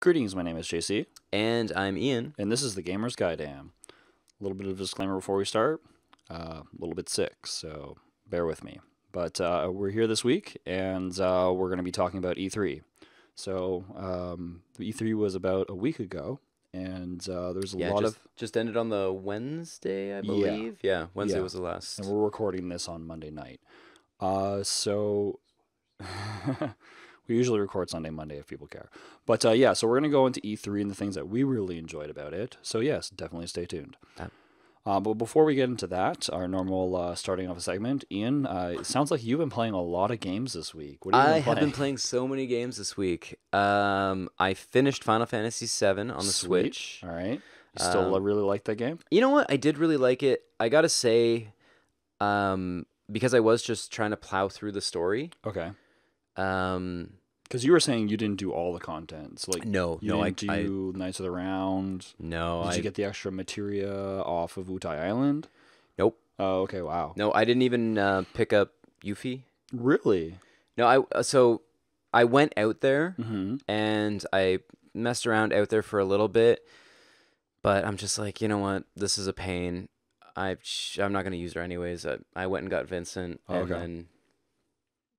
Greetings, my name is JC, And I'm Ian. and this is the Gamer's Gaiden. A little bit of a disclaimer before we start. A little bit sick, so bear with me. But we're here this week, and we're going to be talking about E3. So E3 was about a week ago, and there's a lot of... Just ended on the Wednesday, I believe. Yeah, Wednesday was the last. And we're recording this on Monday night. So... We usually record Sunday, Monday if people care. But yeah, so we're going to go into E3 and the things that we really enjoyed about it. So yes, definitely stay tuned. But before we get into that, our normal starting off a segment, Ian, it sounds like you've been playing a lot of games this week. What have you been playing? I have been playing so many games this week. I finished Final Fantasy VII on the Switch. All right. You still really like that game? You know what? I did really like it. I got to say, because I was just trying to plow through the story. Okay. Because you were saying you didn't do all the content. So, like, No, I do Knights of the Round. No, Did you get the extra materia off of Wutai Island? Nope. Oh, okay. Wow. No, I didn't even pick up Yuffie. Really? No, I went out there Mm-hmm. and I messed around out there for a little bit, but I'm just like, you know what? This is a pain. I'm not gonna use her anyways. I went and got Vincent, and then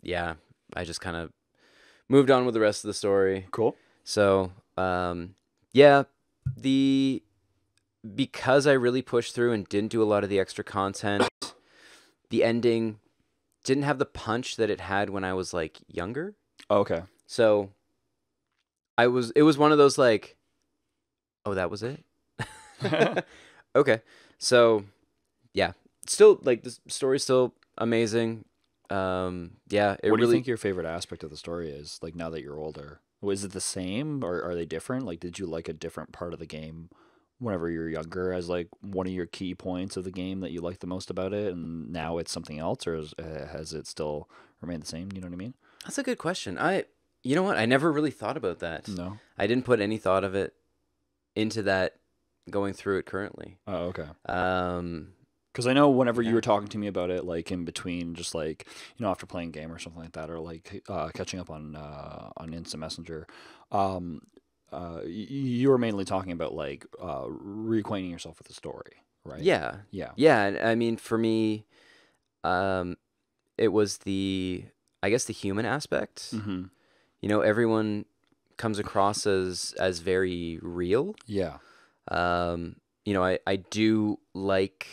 yeah, I just kind of moved on with the rest of the story. Cool. So, yeah, because I really pushed through and didn't do a lot of the extra content, the ending didn't have the punch that it had when I was like younger. Oh, okay. So, it was one of those like, oh, that was it? Okay. So, yeah, still like the story's still amazing. Yeah, What do you think your favorite aspect of the story is? Like, now that you're older, was it the same, or are they different? Like, did you like a different part of the game whenever you were younger as like one of your key points of the game that you liked the most about it, and now it's something else, or has it still remained the same? You know what I mean? That's a good question. You know what? I never really thought about that. No. I didn't put any thought of it into that going through it currently. Oh, okay. Because I know whenever you Yeah. were talking to me about it, like in between, just like, after playing a game or something like that, or like catching up on Instant Messenger, you were mainly talking about like reacquainting yourself with the story, right? Yeah. Yeah. Yeah, and I mean, for me, it was I guess the human aspect. Mm-hmm. You know, everyone comes across as very real. Yeah. You know, I do like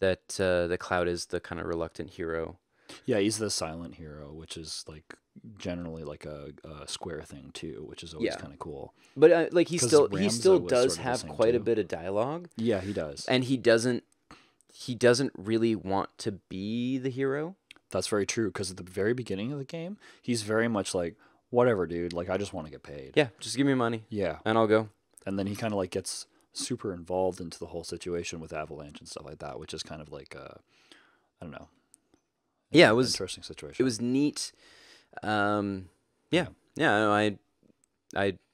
that the Cloud is the kind of reluctant hero. Yeah, he's the silent hero, which is like generally like a square thing too, which is always kind of cool. But like he 'Cause still Ramza was does sort of the have same quite a too. bit of dialogue, Yeah, he does. and he doesn't really want to be the hero. That's very true, because at the very beginning of the game, he's very much like, whatever, dude, like, I just want to get paid. Yeah, just give me money Yeah. and I'll go. And then he kind of like gets super involved into the whole situation with Avalanche and stuff like that, which is kind of like, I don't know. Yeah, an it was interesting situation. it was neat. Yeah, no, I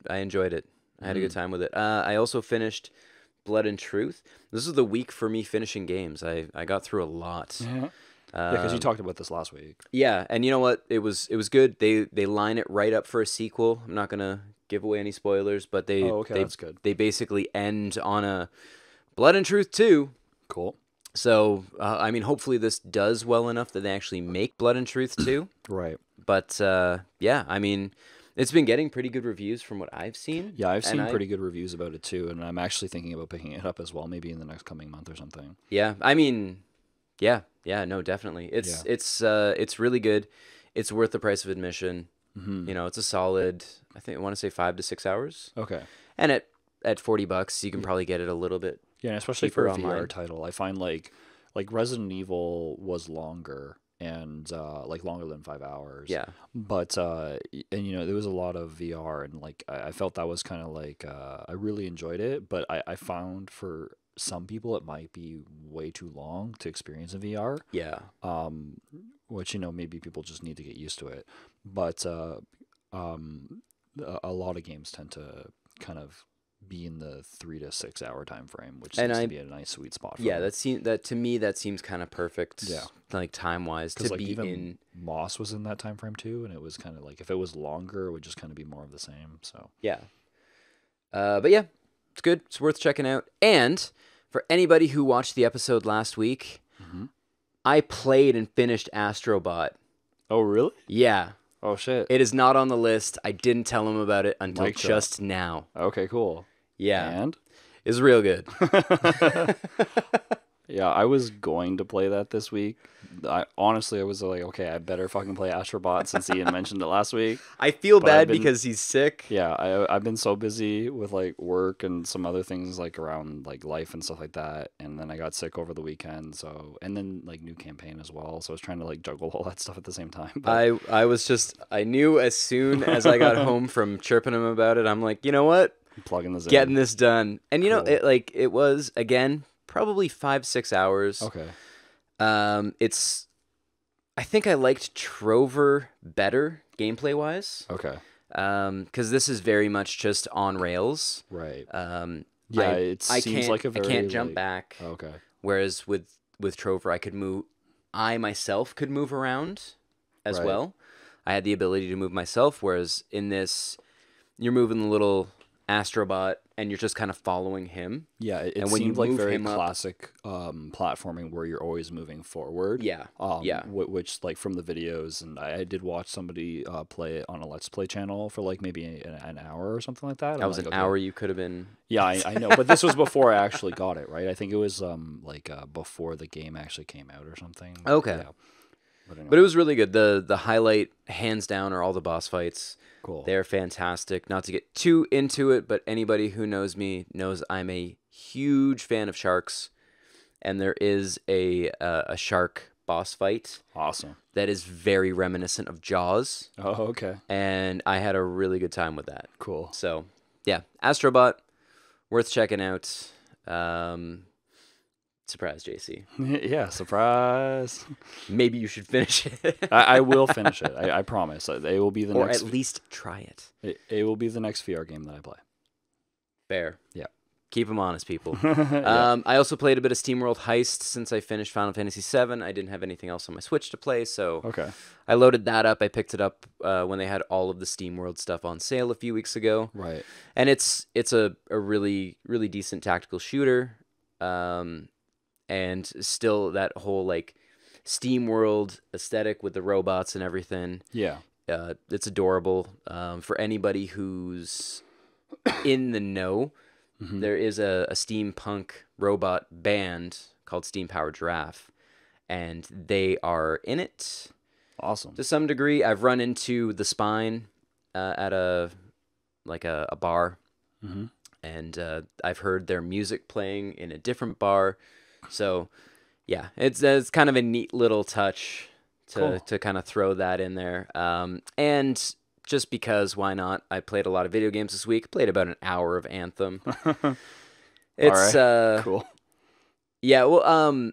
enjoyed it. I had a good time with it. I also finished Blood and Truth. This is the week for me finishing games. I got through a lot. Yeah, because you talked about this last week. Yeah, and you know what? It was good. They line it right up for a sequel. I'm not gonna give away any spoilers, but That's good. they basically end on a Blood and Truth 2. Cool. So I mean, hopefully this does well enough that they actually make Blood and Truth 2. Right. But yeah, I mean, it's been getting pretty good reviews from what I've seen. Yeah, I've seen And pretty good reviews about it too, and I'm actually thinking about picking it up as well, maybe in the next coming month or something. Yeah, I mean, yeah, no, definitely. It's really good. It's worth the price of admission. Mm-hmm. You know, it's a solid, I want to say 5 to 6 hours. Okay. And at $40, you can probably get it a little bit. Yeah, and especially cheaper for a VR online. title, I find like Resident Evil was longer and like longer than 5 hours. Yeah. But and there was a lot of VR, and like I felt that was kind of like I really enjoyed it, but I found for some people it might be way too long to experience in VR. Yeah. Which maybe people just need to get used to it. But a lot of games tend to kind of be in the 3 to 6 hour time frame, which And seems to be a nice sweet spot for Yeah, me. that to me that seems kind of perfect. Yeah. Like time-wise to Because like be even in. Moss was in that time frame too, and it was kind of like if it was longer, it would just kind of be more of the same. So Yeah. But yeah, it's good. It's worth checking out. And for anybody who watched the episode last week, I played and finished Astrobot. Oh really? Yeah. Oh shit. It is not on the list. I didn't tell him about it until Mic just now. Okay, cool. Yeah. And It's real good. yeah, I was going to play that this week. I was like, okay, I better fucking play Astrobot since Ian mentioned it last week. I feel But bad because he's sick. Yeah, I've been so busy with like work and some other things like around like life and stuff like that, and then I got sick over the weekend. So and then like new campaign as well. So I was trying to like juggle all that stuff at the same time. But I knew as soon as I got home from chirping him about it, I'm like, you know what? I'm plugging this Getting in. this done. And you know, Cool. it was again probably 5-6 hours. Okay. I think I liked Trover better gameplay wise. Okay. Because this is very much just on rails. Right. Yeah, it seems like a very. I can't jump like, back. Okay. Whereas with Trover, I myself could move around as Right. well. I had the ability to move myself, whereas in this, you're moving the little Astrobot, and you're just kind of following him. Yeah, it And when you seemed like move very him up- classic platforming where you're always moving forward. Yeah, yeah. Which like from the videos, and I did watch somebody play it on a Let's Play channel for like maybe an hour or something like that. That was an hour you could have been... Yeah, I know, but this was before I actually got it, right? I think it was before the game actually came out or something. Okay. Yeah. But But anyway, it was really good. The highlight, hands down, are all the boss fights. cool. They're fantastic. Not to get too into it, but anybody who knows me knows I'm a huge fan of sharks, and there is a shark boss fight Awesome. that is very reminiscent of Jaws, Oh, okay. and I had a really good time with that. Cool. So, yeah, Astrobot, worth checking out. Surprise, JC. Yeah, surprise. Maybe you should finish it. I will finish it. I promise. It will be the or next. at least try it. It will be the next VR game that I play. Fair. Yeah. Keep them honest, people. Yeah. I also played a bit of SteamWorld Heist since I finished Final Fantasy VII. I didn't have anything else on my Switch to play, so Okay. I loaded that up. I picked it up when they had all of the SteamWorld stuff on sale a few weeks ago. Right. And it's a really, really decent tactical shooter. And still that whole like SteamWorld aesthetic with the robots and everything. Yeah. It's adorable. For anybody who's in the know, there is a steampunk robot band called Steam Powered Giraffe, and they are in it Awesome. to some degree. I've run into the Spine at a bar, and I've heard their music playing in a different bar. So, yeah, it's kind of a neat little touch to kind of throw that in there. And just because, why not? I played a lot of video games this week. Played about an hour of Anthem. It's All right. Cool. Yeah, well,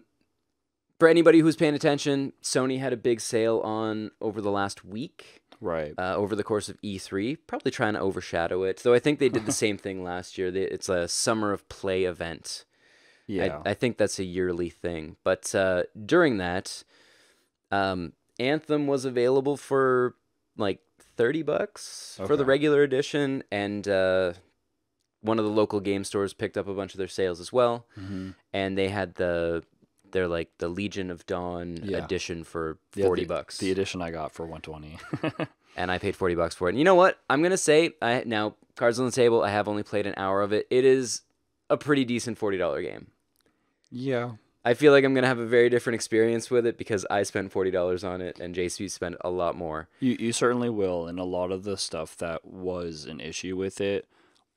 for anybody who's paying attention, Sony had a big sale on over the last week. Right. Over the course of E3, probably trying to overshadow it. Though I think they did the same thing last year. It's a Summer of Play event. Yeah. I think that's a yearly thing. But during that, Anthem was available for like $30 for the regular edition, and one of the local game stores picked up a bunch of their sales as well. And they had the Legion of Dawn edition for $40. The edition I got for $120. And I paid $40 for it. And you know what? I'm gonna say now, cards on the table. I have only played an hour of it. It is a pretty decent $40 game. Yeah. I feel like I'm going to have a very different experience with it because I spent $40 on it and JC spent a lot more. You certainly will, and a lot of the stuff that was an issue with it,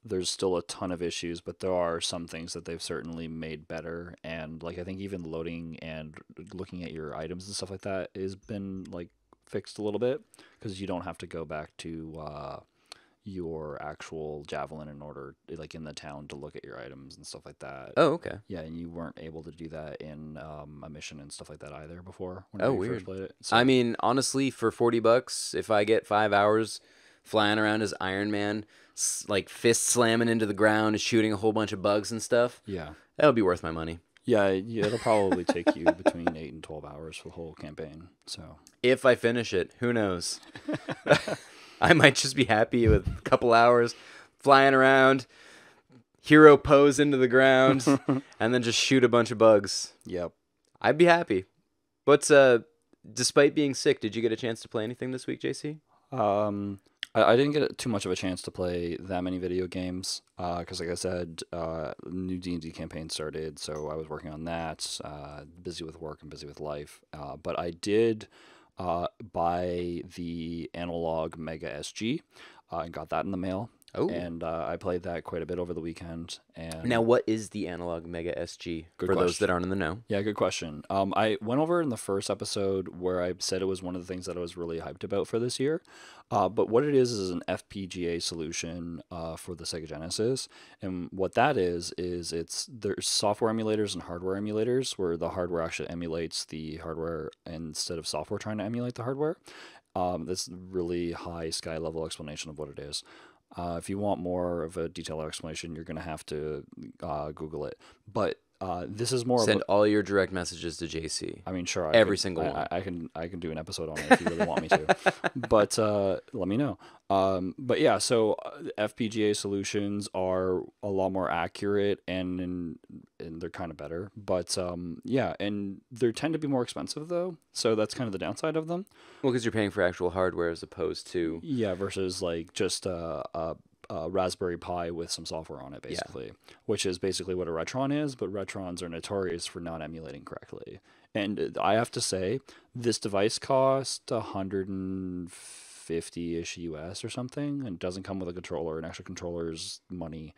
there's still a ton of issues, but there are some things that they've certainly made better, and like I think even loading and looking at your items and stuff like that has been like fixed a little bit, because you don't have to go back to your actual javelin in order, like in the town, to look at your items and stuff like that. Oh, okay. Yeah, and you weren't able to do that in a mission and stuff like that either before. Oh, you weird. first played it. So, I mean, honestly, for $40, if I get 5 hours, flying around as Iron Man, like fist slamming into the ground, shooting a whole bunch of bugs and stuff. Yeah. That would be worth my money. Yeah, it'll probably take you between 8 and 12 hours for the whole campaign. So if I finish it, who knows? I might just be happy with a couple hours flying around, hero pose into the ground, and then just shoot a bunch of bugs. Yep. I'd be happy. But despite being sick, did you get a chance to play anything this week, JC? I didn't get too much of a chance to play that many video games because, like I said, new D&D campaign started, so I was working on that, busy with work and busy with life. But I did buy the Analogue Mega Sg and got that in the mail. Oh. And I played that quite a bit over the weekend. And now, what is the Analogue Mega Sg for those that aren't in the know? Yeah, good question. I went over in the first episode where I said it was one of the things that I was really hyped about for this year. But what it is an FPGA solution for the Sega Genesis. And what that is there's software emulators and hardware emulators where the hardware actually emulates the hardware instead of software trying to emulate the hardware. That's really high sky level explanation of what it is. If you want more of a detailed explanation, you're going to have to Google it. But this is more Send all your direct messages to JC. I mean, sure. Every single one. I can do an episode on it if you really want me to. But let me know. But yeah, so FPGA solutions are a lot more accurate and they're kind of better. But yeah, and they tend to be more expensive though. So that's kind of the downside of them. Well, because you're paying for actual hardware as opposed to... Yeah, versus like just a Raspberry Pi with some software on it, basically, yeah. Which is basically what a Retron is, but Retrons are notorious for not emulating correctly. And I have to say, this device cost $150-ish US or something, and doesn't come with a controller, and extra controller's money.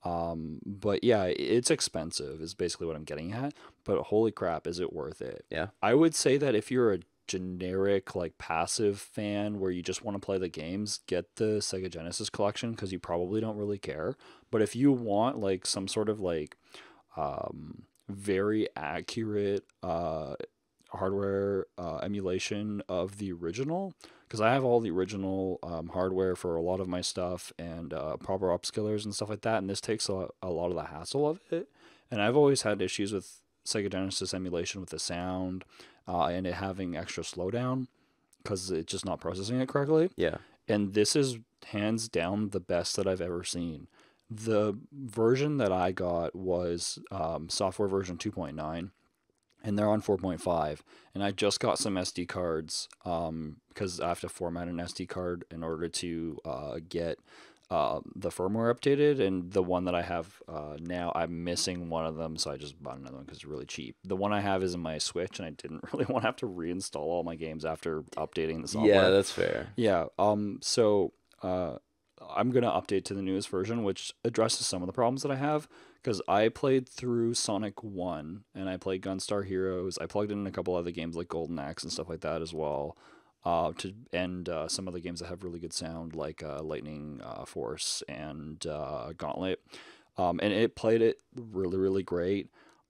But yeah, it's expensive is basically what I'm getting at, but holy crap, is it worth it? Yeah. I would say that if you're a generic like passive fan where you just want to play the games, get the Sega Genesis collection because you probably don't really care. But if you want like some sort of like very accurate hardware emulation of the original, because I have all the original hardware for a lot of my stuff and proper upscalers and stuff like that, and this takes a lot of the hassle of it. And I've always had issues with Sega Genesis emulation with the sound and it having extra slowdown because it's just not processing it correctly. Yeah. And this is hands down the best that I've ever seen. The version that I got was software version 2.9, and they're on 4.5. And I just got some SD cards because I have to format an SD card in order to get the firmware updated, and the one that I have now, I'm missing one of them, so I just bought another one because it's really cheap. The one I have is in my Switch, and I didn't really want to have to reinstall all my games after updating the software. Yeah, that's fair. Yeah. So I'm gonna update to the newest version, which addresses some of the problems that I have. Because I played through Sonic 1, and I played Gunstar Heroes. I plugged in a couple other games like Golden Axe and stuff like that as well. To end some other games that have really good sound, like Lightning Force and Gauntlet, and it played it really, really great.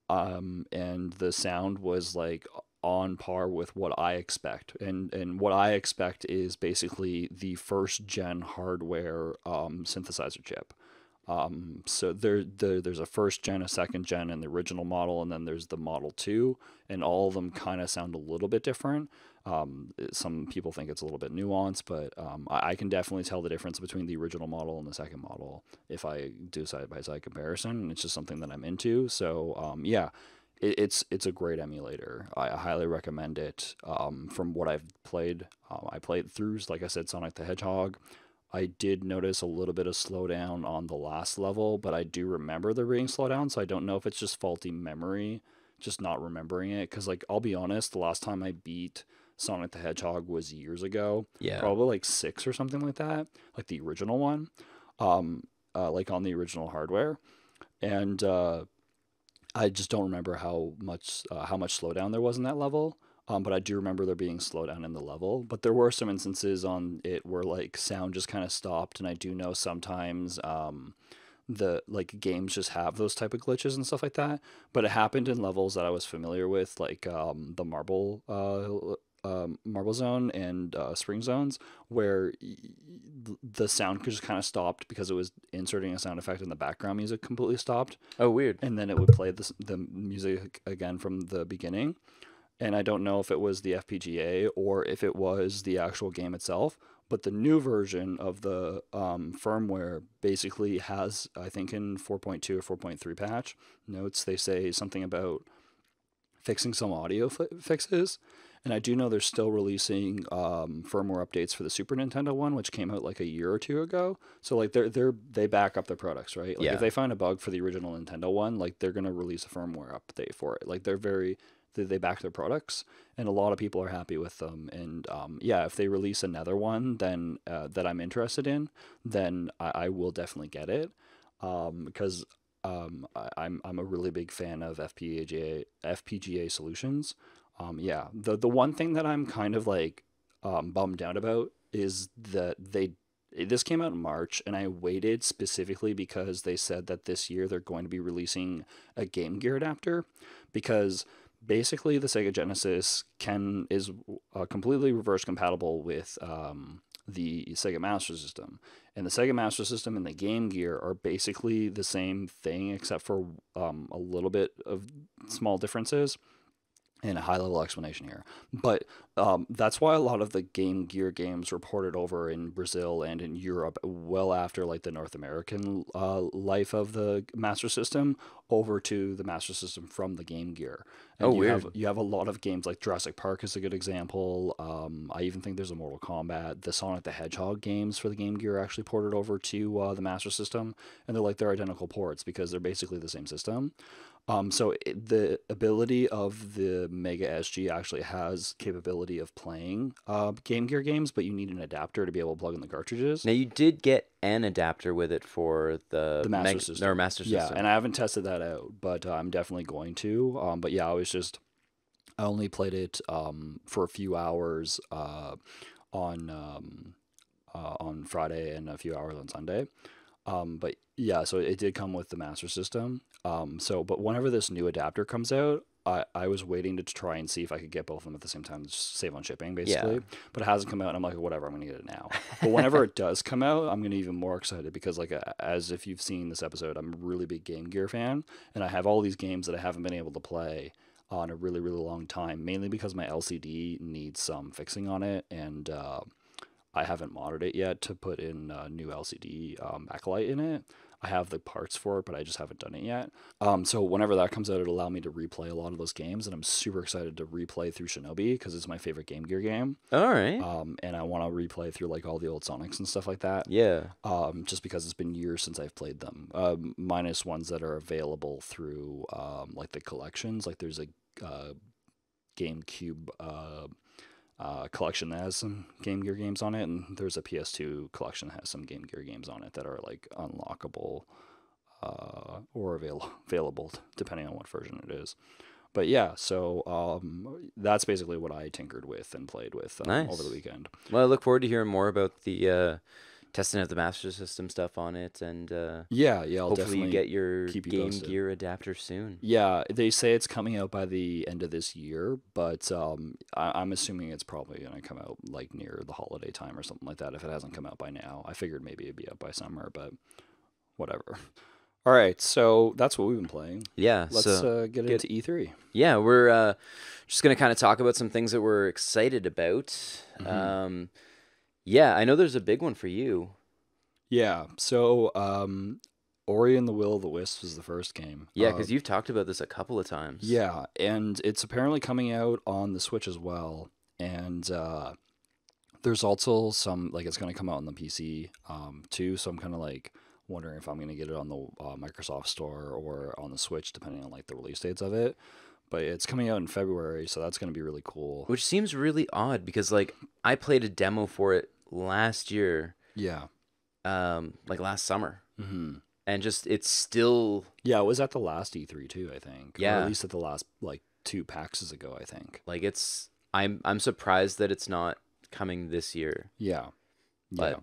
And the sound was like on par with what I expect, and what I expect is basically the first gen hardware synthesizer chip. So there's a first gen, a second gen, and the original model, and then there's the Model 2, and all of them kind of sound a little bit different. Some people think it's a little bit nuanced, but I can definitely tell the difference between the original model and the second model if I do side-by-side comparison, and it's just something that I'm into. So yeah, it's a great emulator. I highly recommend it. From what I've played, I played through, like I said, Sonic the Hedgehog. I did notice a little bit of slowdown on the last level, but I do remember there being slowdown, so I don't know if it's just faulty memory, just not remembering it. Because, like, I'll be honest, the last time I beat Sonic the Hedgehog was years ago. Yeah. Probably like 6 or something like that, like the original one, like on the original hardware. And I just don't remember how much slowdown there was in that level. But I do remember there being slowdown in the level. But there were some instances on it where like sound just kind of stopped, and I do know sometimes the like games just have those type of glitches and stuff like that. But it happened in levels that I was familiar with, like the marble Marble Zone and Spring Zones, where the sound just kind of stopped because it was inserting a sound effect and the background music completely stopped. Oh, weird. And then it would play the music again from the beginning. And I don't know if it was the FPGA or if it was the actual game itself. But the new version of the firmware basically has, I think in 4.2 or 4.3 patch notes, they say something about fixing some audio fixes. And I do know they're still releasing firmware updates for the Super Nintendo one, which came out like a year or two ago. So like they back up their products, right? Like if they find a bug for the original Nintendo one, like they're gonna release a firmware update for it. Like they back their products, and a lot of people are happy with them. And if they release another one, then that I'm interested in, then I will definitely get it, because I'm a really big fan of FPGA solutions. The one thing that I'm kind of like bummed out about is that this came out in March, and I waited specifically because they said that this year they're going to be releasing a Game Gear adapter, because basically the Sega Genesis is completely reverse compatible with the Sega Master System. And the Sega Master System and the Game Gear are basically the same thing, except for a little bit of small differences. And a high-level explanation here. But that's why a lot of the Game Gear games were ported over in Brazil and in Europe well after like the North American life of the Master System over to the Master System from the Game Gear. And you have a lot of games like Jurassic Park is a good example. I even think there's a Mortal Kombat. The Sonic the Hedgehog games for the Game Gear are actually ported over to the Master System. And they're identical ports because they're basically the same system. The ability of the Mega SG actually has capability of playing Game Gear games, but you need an adapter to be able to plug in the cartridges. Now, you did get an adapter with it for the Master System. Or Master System. Yeah, and I haven't tested that out, but I'm definitely going to. I only played it for a few hours on Friday and a few hours on Sunday. But yeah, so it did come with the Master System. But whenever this new adapter comes out, I was waiting to try and see if I could get both of them at the same time, just save on shipping, basically. Yeah. But it hasn't come out, and I'm like, whatever, I'm going to get it now. But whenever it does come out, I'm going to be even more excited because, like, as if you've seen this episode, I'm a really big Game Gear fan, and I have all these games that I haven't been able to play on a really, really long time, mainly because my LCD needs some fixing on it, and I haven't modded it yet to put in a new LCD backlight in it. I have the parts for it, but I just haven't done it yet. So whenever that comes out, it'll allow me to replay a lot of those games, and I'm super excited to replay through Shinobi because it's my favorite Game Gear game. All right. And I want to replay through like all the old Sonics and stuff like that. Yeah. Just because it's been years since I've played them. Minus ones that are available through like the collections. Like there's a GameCube collection that has some Game Gear games on it, and there's a PS2 collection that has some Game Gear games on it that are like unlockable or available depending on what version it is. But yeah, so that's basically what I tinkered with and played with over the weekend. Well, I look forward to hearing more about the testing out the Master System stuff on it, and I'll hopefully definitely you get your Game posted. Gear adapter soon. Yeah, they say it's coming out by the end of this year, but I'm assuming it's probably going to come out like near the holiday time or something like that if it hasn't come out by now. I figured maybe it'd be out by summer, but whatever. All right, so that's what we've been playing. Yeah, let's get into E3. Yeah, we're just going to kind of talk about some things that we're excited about. Mm-hmm. Yeah, I know there's a big one for you. Yeah, so Ori and the Will of the Wisps was the first game. Yeah, because you've talked about this a couple of times. Yeah, and it's apparently coming out on the Switch as well. And there's also some, like, it's going to come out on the PC too, so I'm kind of like wondering if I'm going to get it on the Microsoft Store or on the Switch, depending on like the release dates of it. But it's coming out in February, so that's going to be really cool. Which seems really odd because, like, I played a demo for it last year. Yeah. Like last summer. Mm-hmm. And just, it's still... Yeah, it was at the last E3 too, I think. Yeah. Or at least at the last, like, 2 PAXs ago, I think. Like, it's... I'm surprised that it's not coming this year. Yeah. But...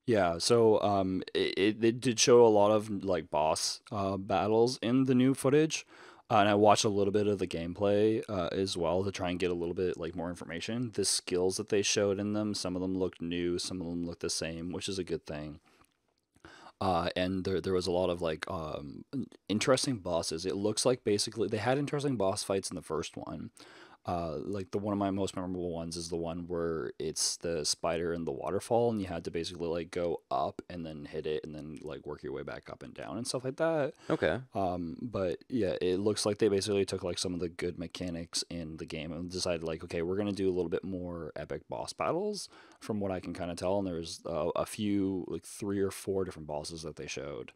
Yeah, so it did show a lot of, like, boss battles in the new footage. And I watched a little bit of the gameplay as well to try and get a little bit like more information. The skills that they showed in them, some of them looked new, some of them looked the same, which is a good thing. And there was a lot of like interesting bosses. It looks like basically they had interesting boss fights in the first one. Like the one of my most memorable ones is the one where it's the spider in the waterfall, and you had to basically like go up and then hit it, and then like work your way back up and down and stuff like that. Okay. But yeah, it looks like they basically took like some of the good mechanics in the game and decided like, okay, we're gonna do a little bit more epic boss battles, from what I can kind of tell. And there's a few like 3 or 4 different bosses that they showed.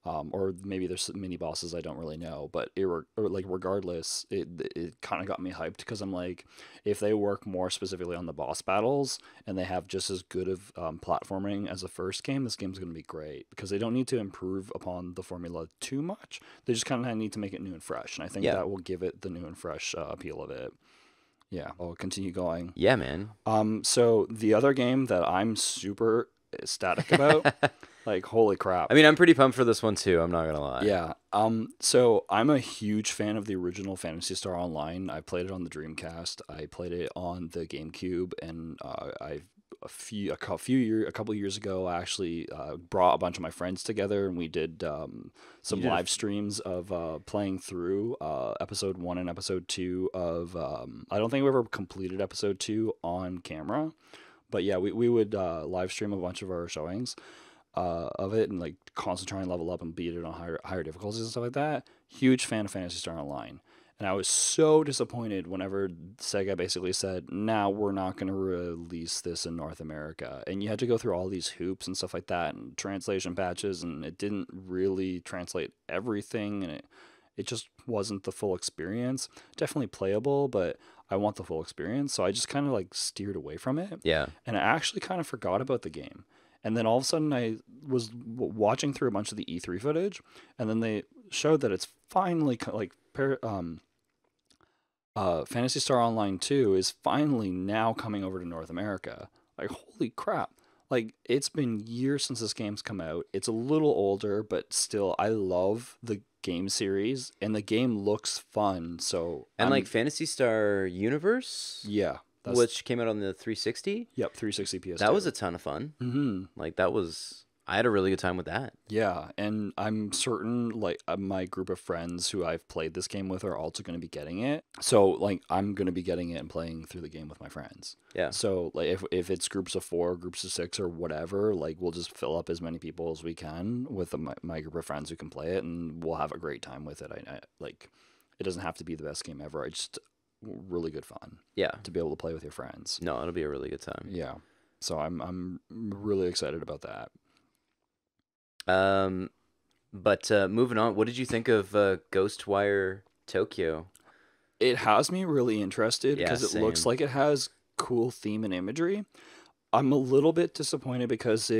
Or maybe there's mini bosses I don't really know, but regardless, it kind of got me hyped because I'm like, if they work more specifically on the boss battles and they have just as good of platforming as the first game, this game's going to be great because they don't need to improve upon the formula too much. They just kind of need to make it new and fresh, and I think that will give it the new and fresh appeal of it. Yeah, I'll continue going. Yeah, man. So the other game that I'm super ecstatic about. Like, holy crap. I mean, I'm pretty pumped for this one too, I'm not gonna lie. Yeah. So I'm a huge fan of the original Phantasy Star Online. I played it on the Dreamcast. I played it on the GameCube, and a couple years ago, I actually brought a bunch of my friends together, and we did some live streams of playing through episode 1 and episode 2 of. I don't think we ever completed episode 2 on camera, but yeah, we would live stream a bunch of our showings of it, and like constantly try and level up and beat it on higher difficulties and stuff like that. Huge fan of Phantasy Star Online. And I was so disappointed whenever Sega basically said, "Now we're not going to release this in North America." And you had to go through all these hoops and stuff like that, and translation patches, and it didn't really translate everything, and it just wasn't the full experience. Definitely playable, but I want the full experience, so I just kind of like steered away from it. Yeah. And I actually kind of forgot about the game. And then all of a sudden I was watching through a bunch of the E3 footage, and then they showed that it's finally Phantasy Star Online 2 is finally now coming over to North America. Like, holy crap. Like, it's been years since this game's come out. It's a little older, but still, I love the game series, and the game looks fun. So, and like Phantasy Star Universe? Yeah. Which came out on the 360? Yep, 360 PS2. That was a ton of fun. Mm-hmm. Like, I had a really good time with that. Yeah, and I'm certain, like, my group of friends who I've played this game with are also going to be getting it. So, like, I'm going to be getting it and playing through the game with my friends. Yeah. So, like, if it's groups of 4, groups of 6, or whatever, like, we'll just fill up as many people as we can with my group of friends who can play it, and we'll have a great time with it. I like, it doesn't have to be the best game ever. I just... really good fun. Yeah. To be able to play with your friends. No, it'll be a really good time. Yeah. So I'm really excited about that. But moving on, what did you think of Ghostwire Tokyo? It has me really interested because Yeah, it looks like it has cool theme and imagery. I'm a little bit disappointed because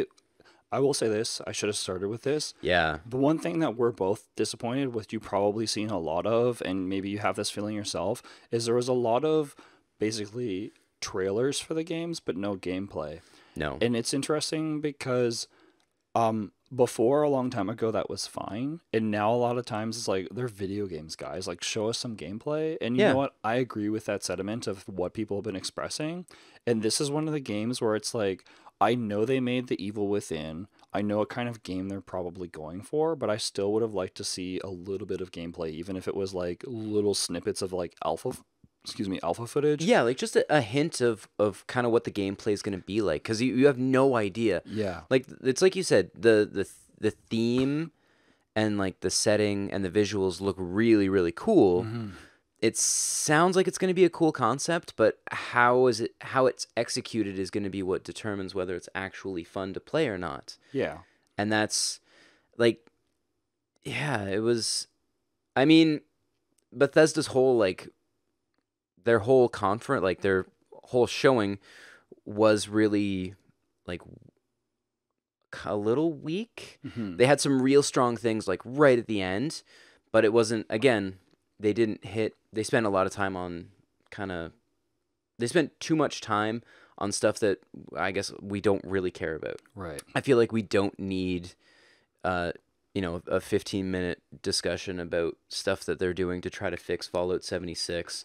I will say this, I should have started with this. Yeah. The one thing that we're both disappointed with, you probably seen a lot of, and maybe you have this feeling yourself, is there was a lot of basically trailers for the games, but no gameplay. No. And it's interesting because before, a long time ago, that was fine. And now a lot of times it's like, they're video games, guys. Like, show us some gameplay. And you know what? I agree with that sentiment of what people have been expressing. And this is one of the games where it's like, I know they made The Evil Within. I know what kind of game they're probably going for, but I still would have liked to see a little bit of gameplay, even if it was like little snippets of like alpha footage. Yeah, like just a hint of kind of what the gameplay is going to be like, because you have no idea. Yeah. Like, it's like you said, the theme and like the setting and the visuals look really, really cool. Mm-hmm. It sounds like it's going to be a cool concept, but how it's executed is going to be what determines whether it's actually fun to play or not. Yeah. And that's like, yeah, it was, I mean, Bethesda's whole, like, their whole conference, like their whole showing was really like a little weak. Mm-hmm. They had some real strong things like right at the end, but it wasn't, again, they spent a lot of time on they spent too much time on stuff that I guess we don't really care about. Right. I feel like we don't need a 15-minute discussion about stuff that they're doing to try to fix Fallout 76.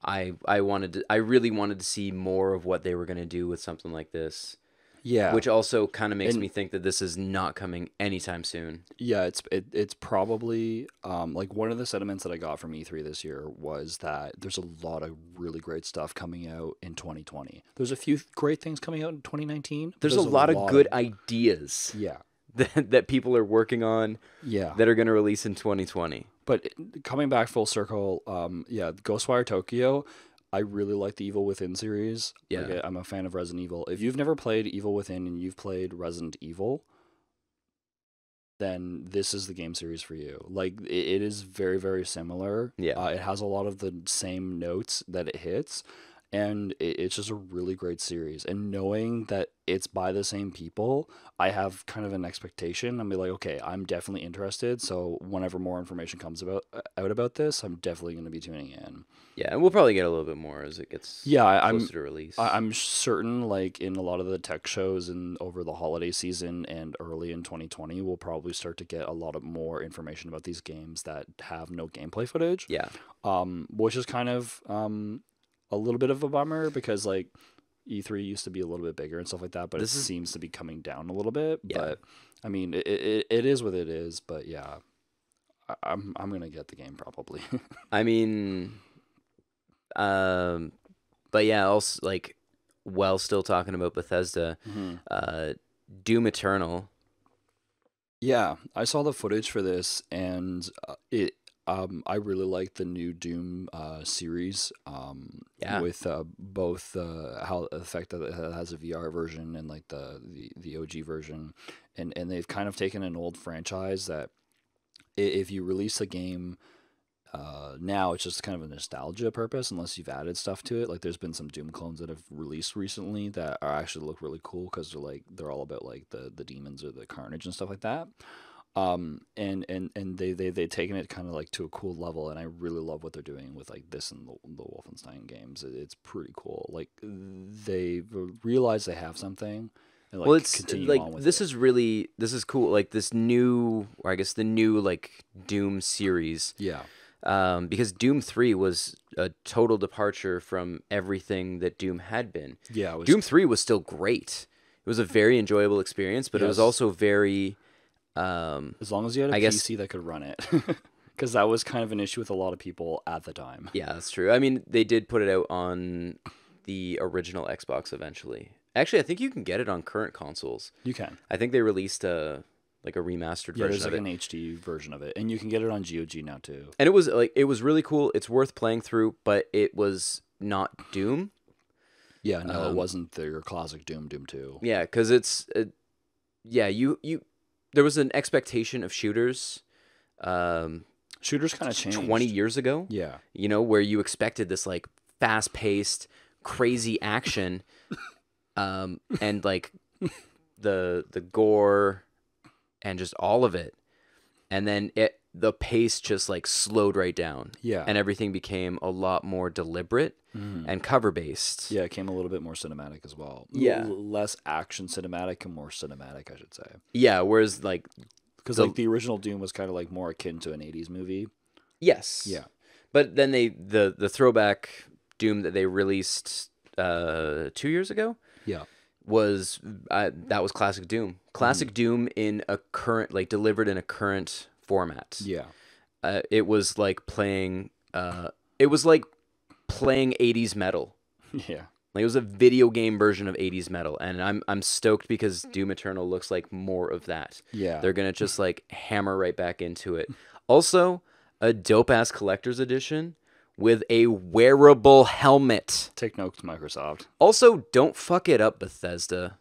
I really wanted to see more of what they were going to do with something like this. Yeah. Which also kind of makes me think that this is not coming anytime soon. Yeah, it's probably like one of the sentiments that I got from E3 this year was that there's a lot of really great stuff coming out in 2020. There's a few great things coming out in 2019. There's a lot of good ideas. Yeah. That people are working on. Yeah. That are going to release in 2020. But coming back full circle, Ghostwire Tokyo. I really like the Evil Within series. Yeah. Like, I'm a fan of Resident Evil. If you've never played Evil Within and you've played Resident Evil, then this is the game series for you. Like, it is very, very similar. Yeah. It has a lot of the same notes that it hits, and it's just a really great series. And knowing that it's by the same people, I have kind of an expectation. I'm like, okay, I'm definitely interested. So whenever more information comes out about this, I'm definitely going to be tuning in. Yeah, and we'll probably get a little bit more as it gets closer to release. I'm certain, like, in a lot of the tech shows and over the holiday season and early in 2020, we'll probably start to get a lot of more information about these games that have no gameplay footage. Yeah. Which is kind of a little bit of a bummer because, like, E3 used to be a little bit bigger and stuff like that, but it seems to be coming down a little bit. Yeah. But I mean, it is what it is. But yeah, I'm gonna get the game probably. I mean, but yeah, also like, while still talking about Bethesda, Doom Eternal. Yeah, I saw the footage for this, and I really like the new Doom series. With both how the fact that it has a VR version and like the OG version, and they've kind of taken an old franchise that if you release a game now, it's just kind of a nostalgia purpose unless you've added stuff to it. Like there's been some Doom clones that have released recently that are actually look really cool because they're all about like the demons or the carnage and stuff like that. And they've taken it kind of like to a cool level, and I really love what they're doing with like this and the Wolfenstein games. It's pretty cool. Like they realize they have something. And, like, well, it's continue like on with this it. is cool. Like this new, or I guess the new like Doom series. Yeah. Because Doom 3 was a total departure from everything that Doom had been. Yeah. Doom 3 was still great. It was a very enjoyable experience, but it was also very. As long as you had a PC that could run it, because that was kind of an issue with a lot of people at the time. Yeah, that's true. I mean, they did put it out on the original Xbox eventually. Actually, I think you can get it on current consoles. You can. I think they released a remastered version. Yeah, there's like an HD version of it, and you can get it on GOG now too. And it was really cool. It's worth playing through, but it was not Doom. Yeah, no, it wasn't your classic Doom 2. Yeah, because there was an expectation of shooters. Shooters kind of changed 20 years ago. Yeah. You know, where you expected this like fast-paced, crazy action, and like the gore and just all of it. And then the pace just like slowed right down. Yeah. And everything became a lot more deliberate and cover-based. Yeah, it came a little bit more cinematic as well. Yeah. Less action cinematic and more cinematic, I should say. Yeah, whereas like... Because like the original Doom was kind of like more akin to an 80s movie. Yes. Yeah. But then the throwback Doom that they released 2 years ago... Yeah. That was classic Doom. Classic Doom in a current, like delivered in a current format. Yeah. It was like playing 80s metal. Yeah. Like it was a video game version of 80s metal, and I'm stoked because Doom Eternal looks like more of that. Yeah. They're going to just like hammer right back into it. Also, a dope ass collector's edition with a wearable helmet. Take notes, Microsoft. Also, don't fuck it up, Bethesda.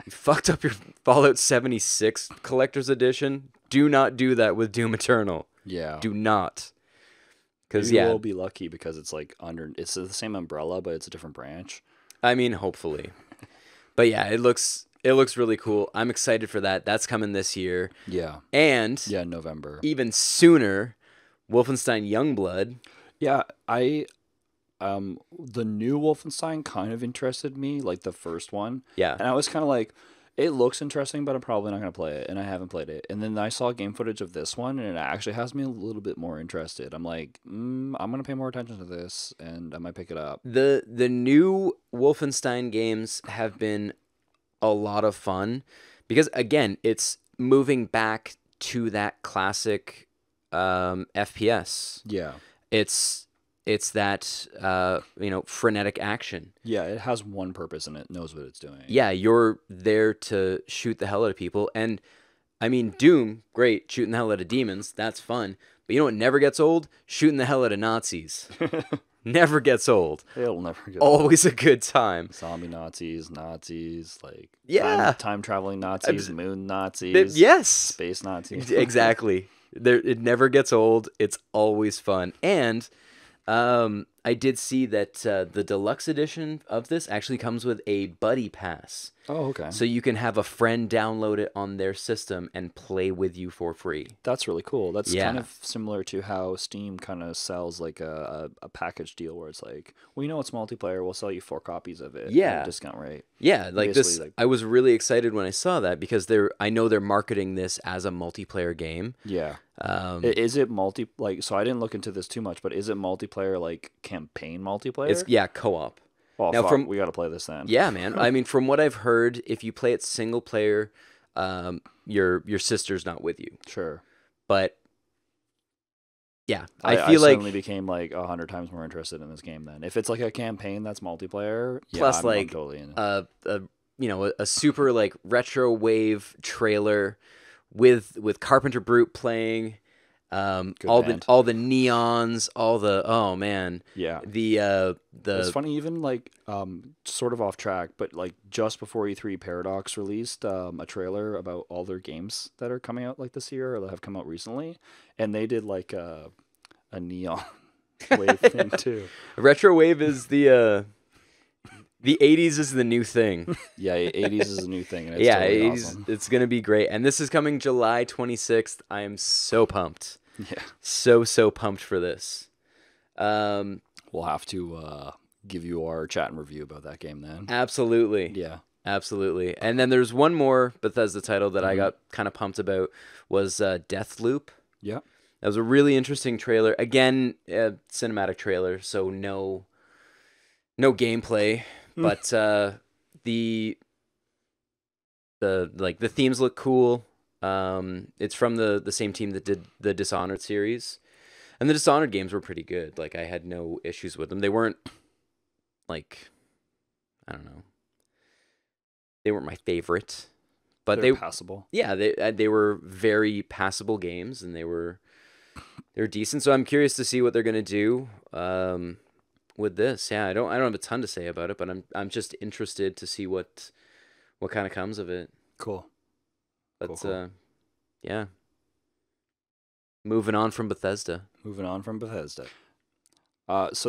You fucked up your Fallout 76 collector's edition. Do not do that with Doom Eternal. Yeah. Do not. Because you will be lucky because it's like it's the same umbrella, but it's a different branch. I mean, hopefully. But yeah, it looks really cool. I'm excited for that. That's coming this year. Yeah. And yeah, November. Even sooner, Wolfenstein Youngblood. Yeah, the new Wolfenstein kind of interested me, like the first one. Yeah. And I was kind of like, It looks interesting, but I'm probably not going to play it, and I haven't played it. And then I saw game footage of this one, and it actually has me a little bit more interested. I'm like, I'm going to pay more attention to this, and I might pick it up. The new Wolfenstein games have been a lot of fun because, again, it's moving back to that classic FPS. Yeah. It's that frenetic action. Yeah, it has one purpose and it knows what it's doing. Yeah, you're there to shoot the hell out of people. And I mean, Doom, great, shooting the hell out of demons, that's fun. But you know what never gets old? Shooting the hell out of Nazis. Never gets old. It'll never get Always a good time. Zombie Nazis, like yeah, time traveling Nazis, moon Nazis, yes, space Nazis. Exactly. It never gets old. It's always fun. And I did see that the deluxe edition of this actually comes with a buddy pass. Oh, okay. So you can have a friend download it on their system and play with you for free. That's really cool. That's kind of similar to how Steam kind of sells like a package deal where it's like, well, you know it's multiplayer, we'll sell you 4 copies of it. Yeah. At a discount rate. Yeah, like Basically, this. I was really excited when I saw that because I know they're marketing this as a multiplayer game. Yeah. Is it so I didn't look into this too much, but is it multiplayer, like campaign multiplayer? It's co-op. Oh, now we got to play this then. Yeah, man. I mean, from what I've heard, if you play it single player, your sister's not with you. Sure. But yeah, I feel like suddenly became like 100 times more interested in this game then. If it's like a campaign that's multiplayer, plus I'm totally in it. a super like retro wave trailer with Carpenter Brute playing. All the neons, oh man, yeah. It's funny, even like sort of off track, but like just before E3, Paradox released a trailer about all their games that are coming out like this year or that have come out recently, and they did like a neon wave thing too. Retro wave is the 80s is the new thing. Yeah, 80s is the new thing. And it's yeah, totally 80s. Awesome. It's gonna be great, and this is coming July 26th. I am so pumped. Yeah, so pumped for this. We'll have to give you our chat and review about that game then. Absolutely. Yeah, absolutely. And then there's one more Bethesda title that I got kind of pumped about was Deathloop. Yeah, that was a really interesting trailer. Again, cinematic trailer, so no gameplay. But the themes look cool. It's from the same team that did the Dishonored series, and the Dishonored games were pretty good. Like I had no issues with them. They weren't like, I don't know, they weren't my favorite, but they were passable. Yeah, they were very passable games, and they were decent. So I'm curious to see what they're gonna do. With this, yeah, I don't have a ton to say about it, but I'm just interested to see what kind of comes of it. Cool. But cool. Yeah. Moving on from Bethesda. So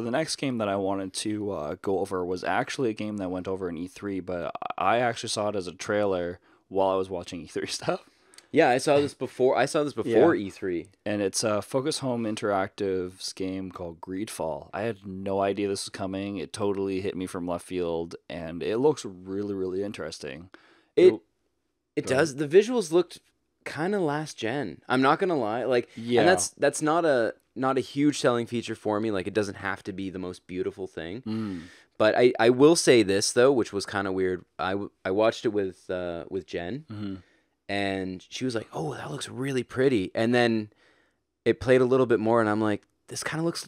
the next game that I wanted to go over was actually a game that went over in E3, but I actually saw it as a trailer while I was watching E3 stuff. Yeah, I saw this before. E3, and it's Focus Home Interactive's game called Greedfall. I had no idea this was coming. It totally hit me from left field, and it looks really, really interesting. It does. The visuals looked kind of last gen. I'm not gonna lie. Like, yeah, and that's not a huge selling feature for me. Like, it doesn't have to be the most beautiful thing. But I will say this though, which was kind of weird. I watched it with Jen. Mm-hmm. And she was like, "Oh, that looks really pretty." And then it played a little bit more, and I'm like, "This kind of looks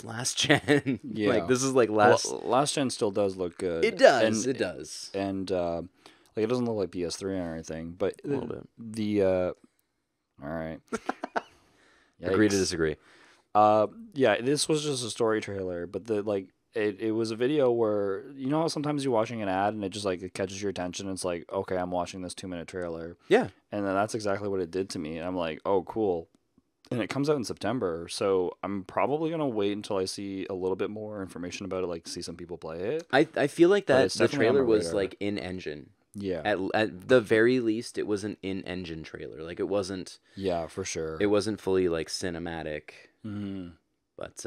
last gen." Yeah, like this is like last. Well, last gen still does look good. It does. It does. And like it doesn't look like PS3 or anything, but a little bit. All right. Agree to disagree. Yeah, this was just a story trailer, but it was a video where, you know how sometimes you're watching an ad and it just like it catches your attention and it's like, okay, I'm watching this 2-minute trailer. Yeah. And then that's exactly what it did to me. And I'm like, oh, cool. And it comes out in September, so I'm probably going to wait until I see a little bit more information about it, like see some people play it. I feel like that the trailer was like in-engine. Yeah. At the very least, it was an in-engine trailer. Like it wasn't... Yeah, for sure. It wasn't fully like cinematic. Mm-hmm. But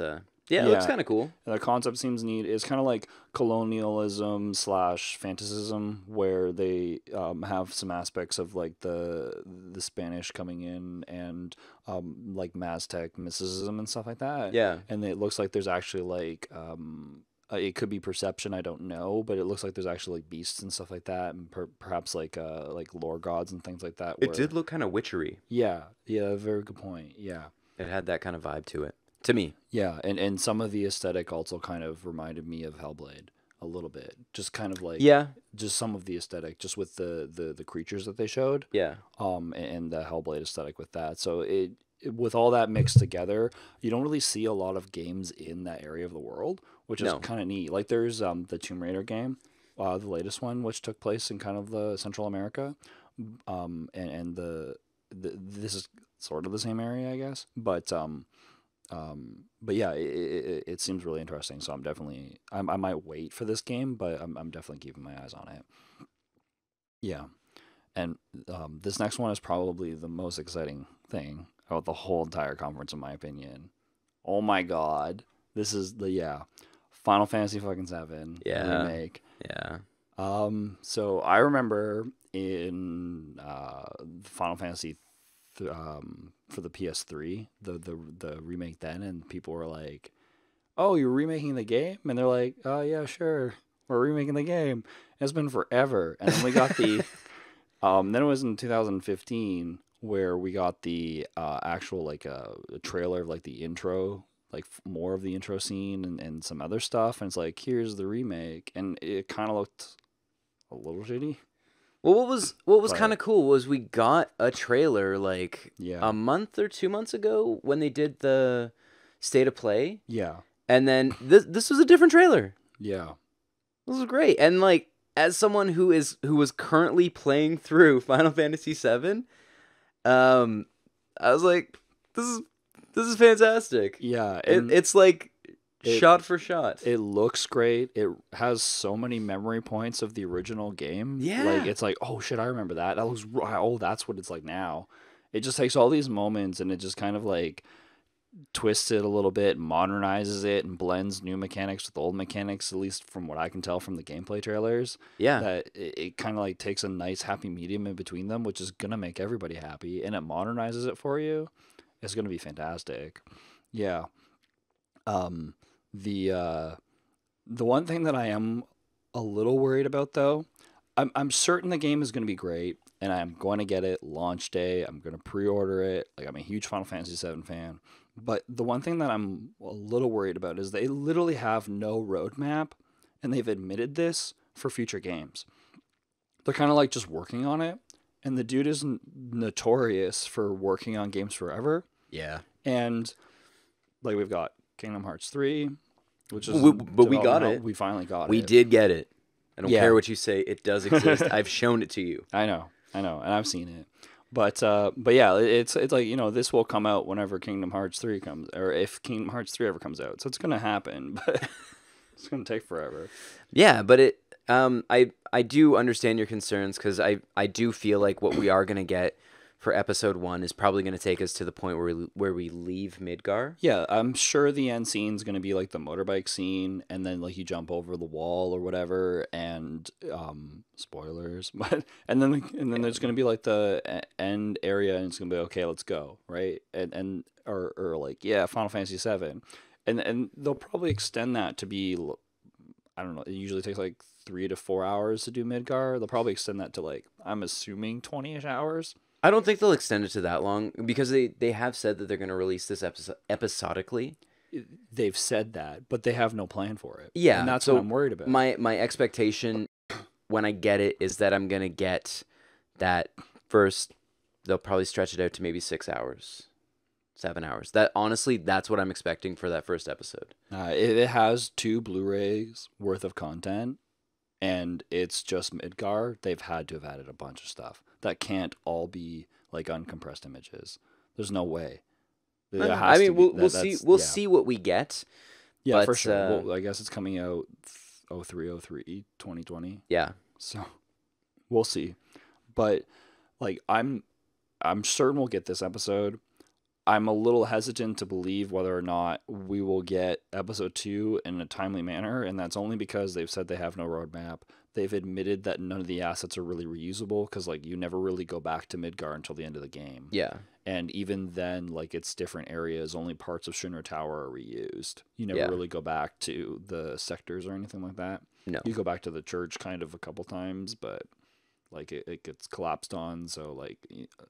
Yeah, it looks kind of cool. And the concept seems neat. It's kind of like colonialism / fantasism, where they have some aspects of like the Spanish coming in and like Maztec mysticism and stuff like that. Yeah. And it looks like there's actually like it could be perception, I don't know, but it looks like there's actually like beasts and stuff like that, and perhaps like lore gods and things like that. It did look kind of witchery. Yeah, very good point. Yeah. It had that kind of vibe to it. To me. Yeah, and some of the aesthetic also kind of reminded me of Hellblade a little bit. Just kind of like just some of the aesthetic, just with the creatures that they showed. Yeah. And the Hellblade aesthetic with that. So it with all that mixed together, you don't really see a lot of games in that area of the world, which is kind of neat. Like there's the Tomb Raider game, the latest one, which took place in kind of the Central America, and this is sort of the same area, I guess, but yeah, it seems really interesting. So I'm definitely I might wait for this game, but I'm definitely keeping my eyes on it. Yeah, and this next one is probably the most exciting thing about the whole entire conference, in my opinion. Oh my god, this is the Final Fantasy fucking 7 remake. Yeah. So I remember in Final Fantasy for the PS3, the remake then, and people were like, "Oh, you're remaking the game?" And they're like, "Oh yeah, sure, we're remaking the game." It's been forever, and then we got the then it was in 2015 where we got the actual like a trailer of like the intro, like more of the intro scene and some other stuff, and it's like, here's the remake, and it kind of looked a little shitty. Well, what was kind of cool was we got a trailer like a month or 2 months ago when they did the State of Play. Yeah. And then this was a different trailer. Yeah. This was great. And like as someone who was currently playing through Final Fantasy VII, I was like, this is fantastic. Yeah. It's like shot for shot. It looks great. It has so many memory points of the original game. Yeah. Like, it's like, oh shit, I remember that. That looks, oh, that's what it's like now. It just takes all these moments and it just kind of like twists it a little bit, modernizes it, and blends new mechanics with old mechanics, at least from what I can tell from the gameplay trailers. Yeah. That it kind of like takes a nice happy medium in between them, which is going to make everybody happy, and it modernizes it for you. It's going to be fantastic. Yeah. The one thing that I am a little worried about, though, I'm certain the game is going to be great, and I'm going to get it launch day. I'm going to pre-order it. Like, I'm a huge Final Fantasy VII fan. But the one thing that I'm a little worried about is they literally have no roadmap, and they've admitted this for future games. They're kind of like just working on it, and the dude is notorious for working on games forever. Yeah. And like we've got Kingdom Hearts 3, which is but we got it. We finally got it. We did get it. I don't care what you say. It does exist. I've shown it to you. I know, and I've seen it. But yeah, it's like, you know, this will come out whenever Kingdom Hearts 3 comes, or if Kingdom Hearts 3 ever comes out. So it's gonna happen, but it's gonna take forever. Yeah, but I do understand your concerns, because I do feel like what we are gonna get for episode 1 is probably going to take us to the point where we leave Midgar. Yeah, I'm sure the end scene is going to be like the motorbike scene, and then like you jump over the wall or whatever, and spoilers, but and then there's going to be like the end area, and it's going to be okay, let's go, right? And or like Final Fantasy 7, and they'll probably extend that to be, I don't know, it usually takes like 3 to 4 hours to do Midgar. They'll probably extend that to like, I'm assuming 20-ish hours. I don't think they'll extend it to that long, because they have said that they're going to release this episodically. They've said that, but they have no plan for it. Yeah, and that's what I'm worried about. My expectation when I get it is that I'm going to get that first. They'll probably stretch it out to maybe 6 hours, 7 hours. That honestly, that's what I'm expecting for that first episode. It has 2 Blu-rays worth of content, and it's just Midgar. They've had to have added a bunch of stuff. That can't all be like uncompressed images. There's no way. I mean, we'll see. We'll see what we get. Yeah, but, for sure. Well, I guess it's coming out 2020. Yeah. So we'll see. But like, I'm certain we'll get this episode. I'm a little hesitant to believe whether or not we will get episode 2 in a timely manner, and that's only because they've said they have no roadmap. They've admitted that none of the assets are really reusable because like you never really go back to Midgar until the end of the game. Yeah. And even then, like it's different areas. Only parts of Shinra Tower are reused. You never really go back to the sectors or anything like that. No. You go back to the church kind of a couple times, but like it gets collapsed on. So like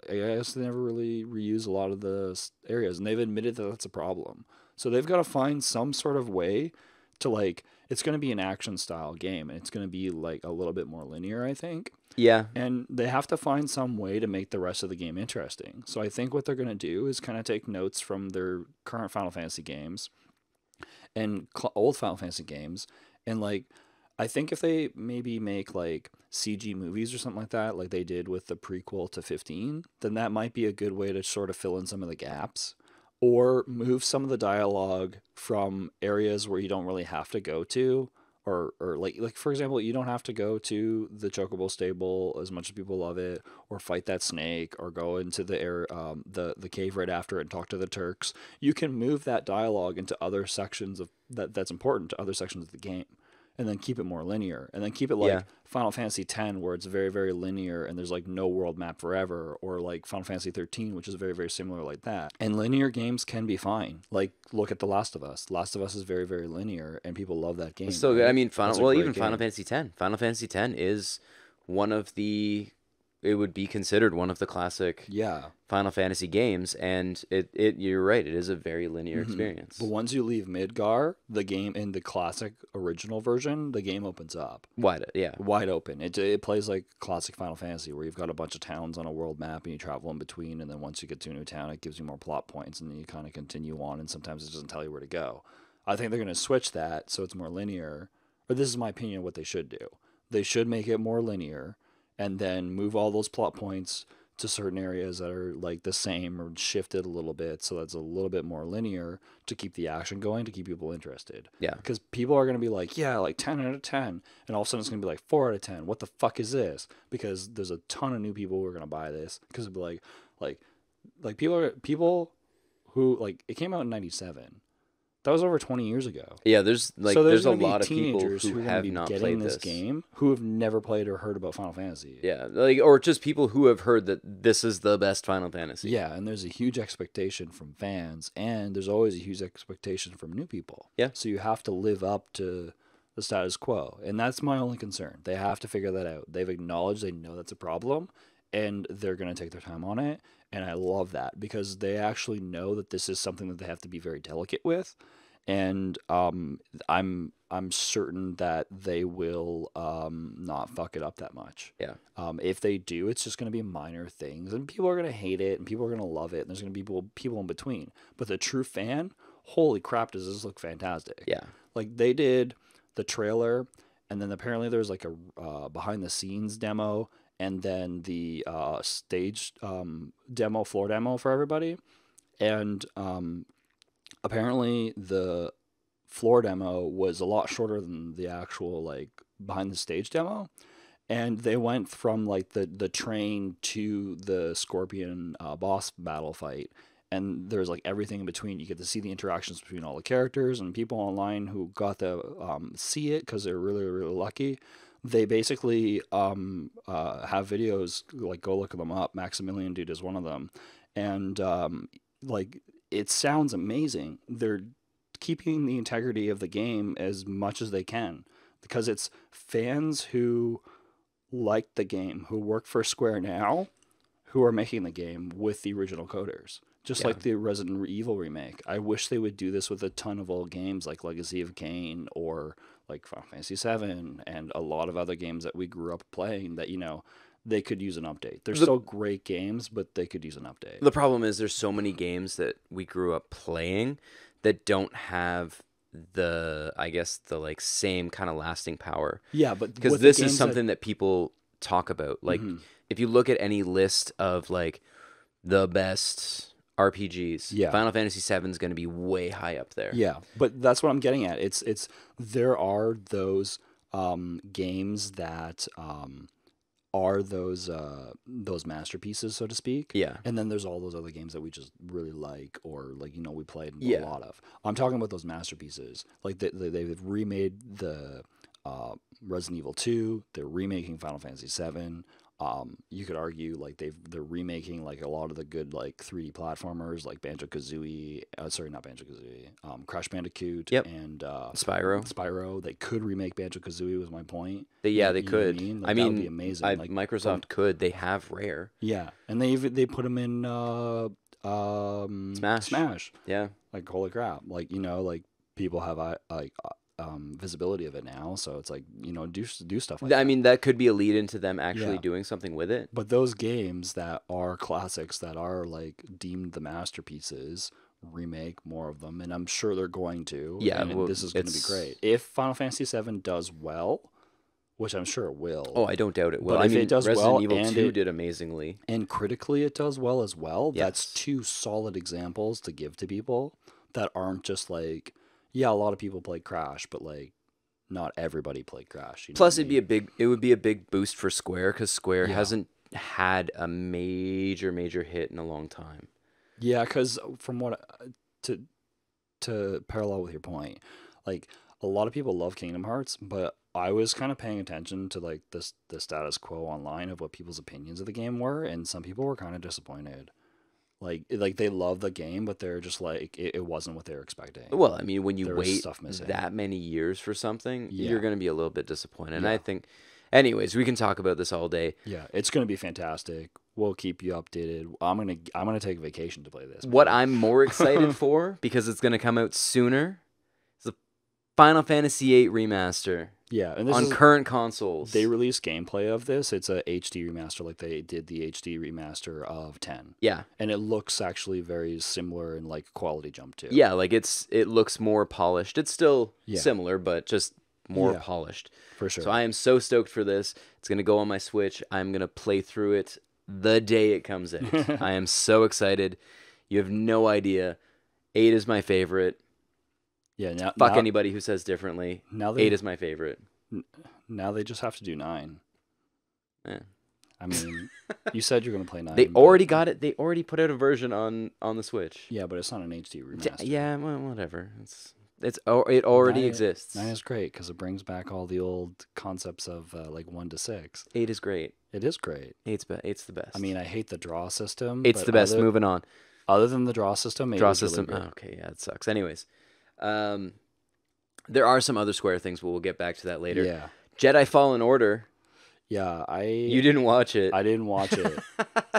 I guess they never really reuse a lot of the areas, and they've admitted that that's a problem. So they've got to find some sort of way to like. It's going to be an action style game, and it's going to be like a little bit more linear, I think. Yeah. And they have to find some way to make the rest of the game interesting. So I think what they're going to do is kind of take notes from their current Final Fantasy games and old Final Fantasy games. And like, I think if they maybe make like CG movies or something like that, like they did with the prequel to 15, then that might be a good way to sort of fill in some of the gaps. Or move some of the dialogue from areas where you don't really have to go to, or like for example, you don't have to go to the Chocobo stable as much as people love it, or fight that snake, or go into the cave right after and talk to the Turks. You can move that dialogue into other sections of that's important to other sections of the game, and then keep it more linear, and then keep it like Final Fantasy X, where it's very, very linear and there's like no world map forever, or like Final Fantasy 13, which is very, very similar like that. And linear games can be fine. Like look at The Last of Us. Last of Us is very, very linear, and people love that game. It's still good. I mean, even game. Final Fantasy X. Final Fantasy X is one of the. It would be considered one of the classic Final Fantasy games, and you're right, it is a very linear experience. But once you leave Midgar, the game in the classic original version, the game opens up. Wide open. It plays like classic Final Fantasy, where you've got a bunch of towns on a world map and you travel in between, and then once you get to a new town, it gives you more plot points, and then you kind of continue on, and sometimes it doesn't tell you where to go. I think they're going to switch that so it's more linear, or this is my opinion of what they should do. They should make it more linear, and then move all those plot points to certain areas that are like the same or shifted a little bit, so that's a little bit more linear to keep the action going, to keep people interested. Yeah. Because people are going to be like, yeah, like 10 out of 10. And all of a sudden it's going to be like 4 out of 10. What the fuck is this? Because there's a ton of new people who are going to buy this. Because it'll be like people who, like, it came out in 97. That was over 20 years ago. Yeah, there's a lot of people who have not played this game who have never played or heard about Final Fantasy. Yeah, like, or just people who have heard that this is the best Final Fantasy. Yeah, and there's a huge expectation from fans, and there's always a huge expectation from new people. Yeah. So you have to live up to the status quo, and that's my only concern. They have to figure that out. They've acknowledged they know that's a problem, and they're going to take their time on it, and I love that because they actually know that this is something that they have to be very delicate with. And I'm certain that they will not fuck it up that much. Yeah. If they do, it's just going to be minor things, and people are going to hate it, and people are going to love it, and there's going to be people in between. But the true fan, holy crap, does this look fantastic? Yeah. Like they did the trailer, and then apparently there's like a behind the scenes demo, and then the stage demo, floor demo for everybody, and apparently the floor demo was a lot shorter than the actual like behind the stage demo, and they went from like the train to the Scorpion boss battle fight, and there's like everything in between. You get to see the interactions between all the characters, and people online who got to see it because they're really, really lucky. They basically have videos, like go look them up. Maximilian Dude is one of them, and like it sounds amazing. They're keeping the integrity of the game as much as they can because it's fans who like the game, who work for Square now, who are making the game with the original coders. Just like the Resident Evil remake. I wish they would do this with a ton of old games like Legacy of Kain or like Final Fantasy VII and a lot of other games that we grew up playing that, you know, they could use an update. They're still great games, but they could use an update. The problem is there's so many games that we grew up playing that don't have the like same kind of lasting power. Yeah, but because this is something that people talk about. Like if you look at any list of like the best RPGs, Final Fantasy VII is going to be way high up there. Yeah, but that's what I'm getting at. It's there are those games that are those masterpieces, so to speak. Yeah. And then there's all those other games that we just really like, or like, you know, we played Yeah. a lot of. I'm talking about those masterpieces. Like they've remade the Resident Evil 2. They're remaking Final Fantasy 7. You could argue like they're remaking like a lot of the good like 3D platformers like Banjo-Kazooie. Sorry, not Banjo-Kazooie. Crash Bandicoot. Yep. And Spyro. They could remake Banjo-Kazooie. Was my point. They You could. know what I mean? I Like, that mean, would be amazing. Like Microsoft could. They have Rare. yeah, and they put them in Smash. Yeah. Like holy crap! Like, you know, like people have visibility of it now, so it's like, you know, do stuff like that. I mean, that could be a lead into them actually Yeah. doing something with it. But those games that are classics, that are like deemed the masterpieces, remake more of them, and I'm sure they're going to. Yeah, and well, this is going to be great if Final Fantasy VII does well, which I'm sure it will. Oh, I don't doubt it will. But I if mean, it does Resident well Evil and 2 it- did amazingly. and critically it does well as well. That's Yes. two solid examples to give to people that aren't just like, yeah, a lot of people played Crash, but like not everybody played Crash. You know Plus, what I it would be a big boost for Square because Square Yeah. hasn't had a major hit in a long time. Yeah, because from what to parallel with your point, like a lot of people love Kingdom Hearts, but I was kind of paying attention to like the status quo online of what people's opinions of the game were, and some people were kind of disappointed. Like they love the game, but they're just like it wasn't what they were expecting. Well, I mean, when you There was wait stuff missing. that many years for something, Yeah. you're going to be a little bit disappointed. And Yeah. I think, anyways, we can talk about this all day. Yeah, it's gonna be fantastic. We'll keep you updated. I'm gonna take a vacation to play this. What man. I'm more excited for, because it's going to come out sooner, is the Final Fantasy VIII Remaster Yeah, and this on is, current consoles. they released gameplay of this. It's a HD remaster, like they did the HD remaster of 10, Yeah. and it looks actually very similar in like quality jump too. Yeah, like it looks more polished. It's still Yeah. similar, but just more Yeah. polished. for sure. So I am so stoked for this. It's going to go on my Switch. I'm going to play through it the day it comes out. I am so excited. You have no idea. 8 is my favorite. Yeah, Fuck anybody who says differently. Now 8 is my favorite. now they just have to do 9. Eh. I mean, you said you're gonna play 9. They but- already got it. They already put out a version on the Switch. Yeah, but it's not an HD remaster. Yeah, well, whatever. It already 9 exists. 9 is great because it brings back all the old concepts of like 1 to 6. 8 is great. It is great. 8's the best. I mean, I hate the draw system. it's but the best. Other, Moving on. other than the draw system, it Draw was really system. great. Oh, okay, yeah, it sucks. Anyways, there are some other Square things, but we'll get back to that later. Yeah, Jedi Fallen Order. yeah. You didn't watch it. I didn't watch it.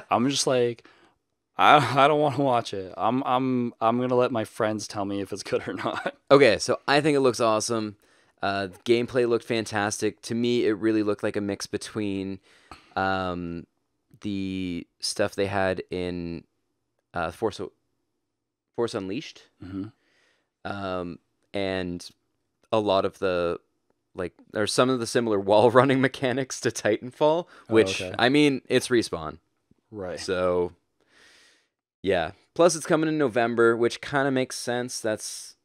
I'm just like, I don't want to watch it. I'm gonna let my friends tell me if it's good or not. Okay, so I think it looks awesome. Gameplay looked fantastic. To me, it really looked like a mix between the stuff they had in Force Unleashed, and a lot of the there's some of the similar wall running mechanics to Titanfall, which okay. I mean, it's Respawn, Right. so yeah. Plus, it's coming in November, which kind of makes sense. That's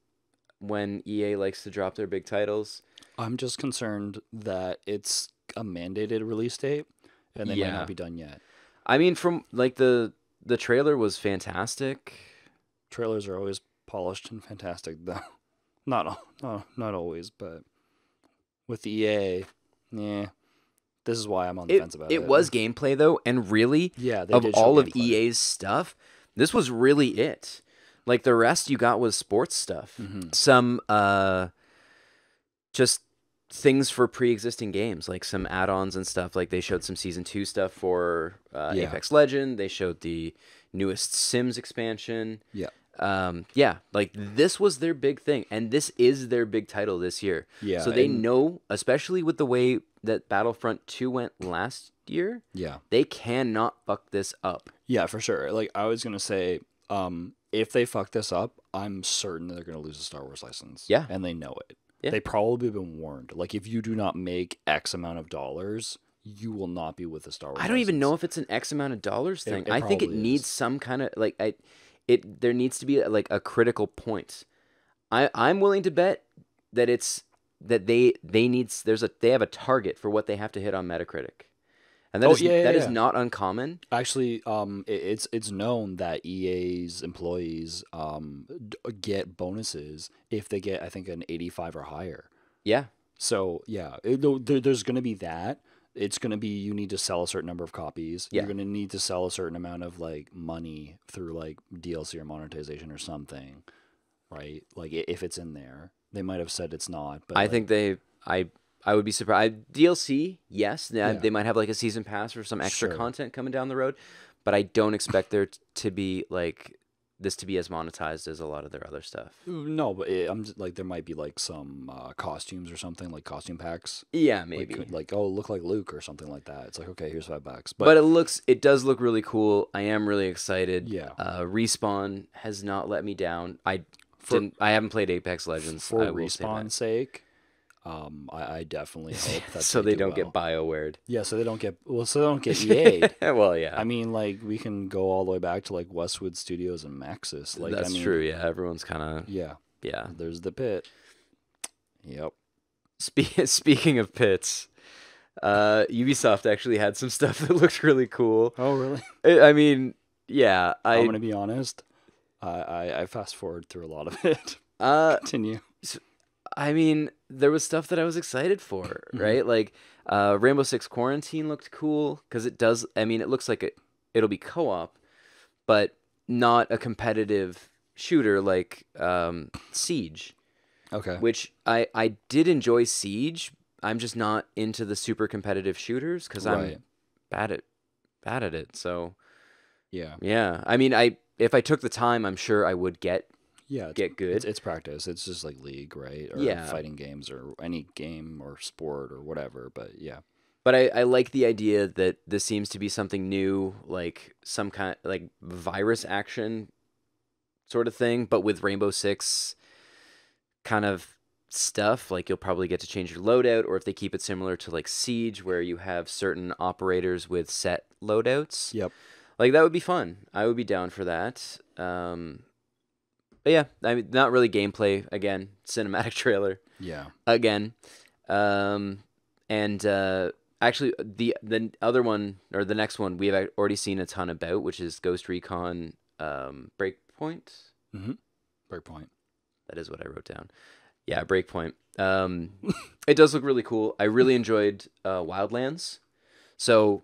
when EA likes to drop their big titles. I'm just concerned that it's a mandated release date, and they might Yeah. not be done yet. I mean, from the trailer was fantastic. Trailers are always polished and fantastic, though. Not always, but with the EA, yeah. This is why I'm on the fence about it. It was gameplay though, and really, Yeah, they of did show all of gameplay. EA's stuff, this was really it. Like the rest, you got was sports stuff. Mm-hmm. Some just things for pre-existing games, like some add-ons and stuff. Like they showed some season 2 stuff for Yeah. Apex Legend. They showed the newest Sims expansion. Yeah. Yeah, like this was their big thing, and this is their big title this year. Yeah, So they and- know, especially with the way that Battlefront 2 went last year, Yeah. they cannot fuck this up. Yeah, for sure. Like I was gonna say, if they fuck this up, I'm certain they're gonna lose the Star Wars license. Yeah. And they know it. Yeah. They probably been warned. Like if you do not make X amount of dollars, you will not be with the Star Wars. I don't even license. know if it's an X amount of dollars thing. It I think it probably needs is. some kind of there needs to be like a critical point. I'm willing to bet that they have a target for what they have to hit on Metacritic. And that is not uncommon. Actually, it's known that EA's employees get bonuses if they get, I think, an 85 or higher. Yeah. So yeah, there's going to be that. It's going to be, you need to sell a certain number of copies. Yeah. You're going to need to sell a certain amount of like money through like DLC or monetization or something, right? Like if it's in there, they might have said it's not. But I think I would be surprised. DLC, yes, they might have like a season pass or some extra content coming down the road, but I don't expect there to be like this to be as monetized as a lot of their other stuff. No, but I'm just, like, there might be like some costumes or something, like costume packs. Yeah, maybe. Like oh, look like Luke or something like that. It's like, okay, here's $5. But it does look really cool. I am really excited. Yeah. Respawn has not let me down. I haven't played Apex Legends. For Respawn's sake, I definitely hope that so they don't get BioWared. Yeah, so they don't get EA'd. Well, yeah. I mean, like, we can go all the way back to like Westwood Studios and Maxis. Like, that's true. Yeah, everyone's kind of yeah. There's the pit. Yep. Speaking of pits, Ubisoft actually had some stuff that looked really cool. Oh, really? I mean, yeah. I'm gonna be honest. I fast forward through a lot of it. Continue. I mean, there was stuff that I was excited for, right? Like, Rainbow Six Quarantine looked cool because it does. I mean, it looks like it'll be co-op, but not a competitive shooter like Siege. Okay. Which I did enjoy Siege. I'm just not into the super competitive shooters because I'm bad at it. So yeah. I mean, if I took the time, I'm sure I would get good. It's practice. It's just like League, right? Or fighting games or any game or sport or whatever. But yeah. But I like the idea that this seems to be something new, like some kind like virus action sort of thing, but with Rainbow Six kind of stuff. Like, you'll probably get to change your loadout, or if they keep it similar to like Siege, where you have certain operators with set loadouts. Yep. Like, that would be fun. I would be down for that. But yeah, I mean, not really gameplay. Again, cinematic trailer. Yeah. Again. Actually, the other one, or the next one, we have already seen a ton about, which is Ghost Recon Breakpoint. Mm-hmm. Breakpoint. That is what I wrote down. Yeah, Breakpoint. It does look really cool. I really enjoyed Wildlands. So,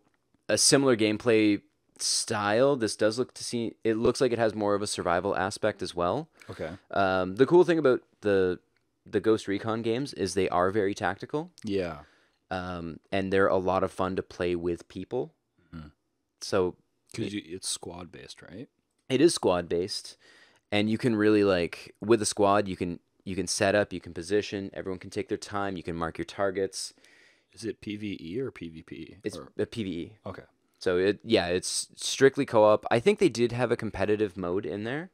a similar gameplay style. This does it looks like it has more of a survival aspect as well. Okay. The cool thing about the Ghost Recon games is they are very tactical. Yeah. And they're a lot of fun to play with people. Mm-hmm. So it's squad based, right? It is squad based, and you can really, like, with a squad, you can set up, you can position, everyone can take their time, you can mark your targets. Is it PvE or PvP? It's a PvE. Okay. So it's strictly co-op. I think they did have a competitive mode in there.